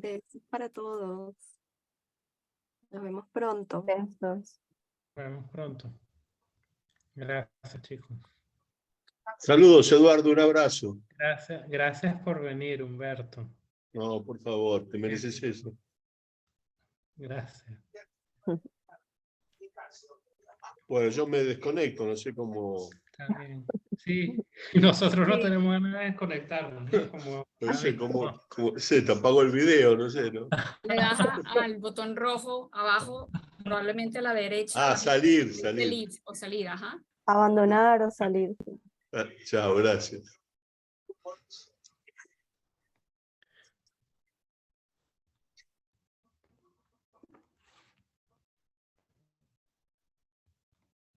Besos para todos. Nos vemos pronto. Besos. Nos vemos pronto. Gracias, chicos. Saludos, Eduardo, un abrazo. Gracias por venir, Humberto. No, por favor, te mereces eso. Gracias. Bueno, yo me desconecto, no sé cómo. Está bien. Sí, nosotros no tenemos ganas de desconectarnos, ¿no? No sé cómo se te apagó el video, no sé, ¿no? Le das al botón rojo abajo, probablemente a la derecha. Ah, salir. O salir, ajá. Abandonar o salir. Chao, gracias.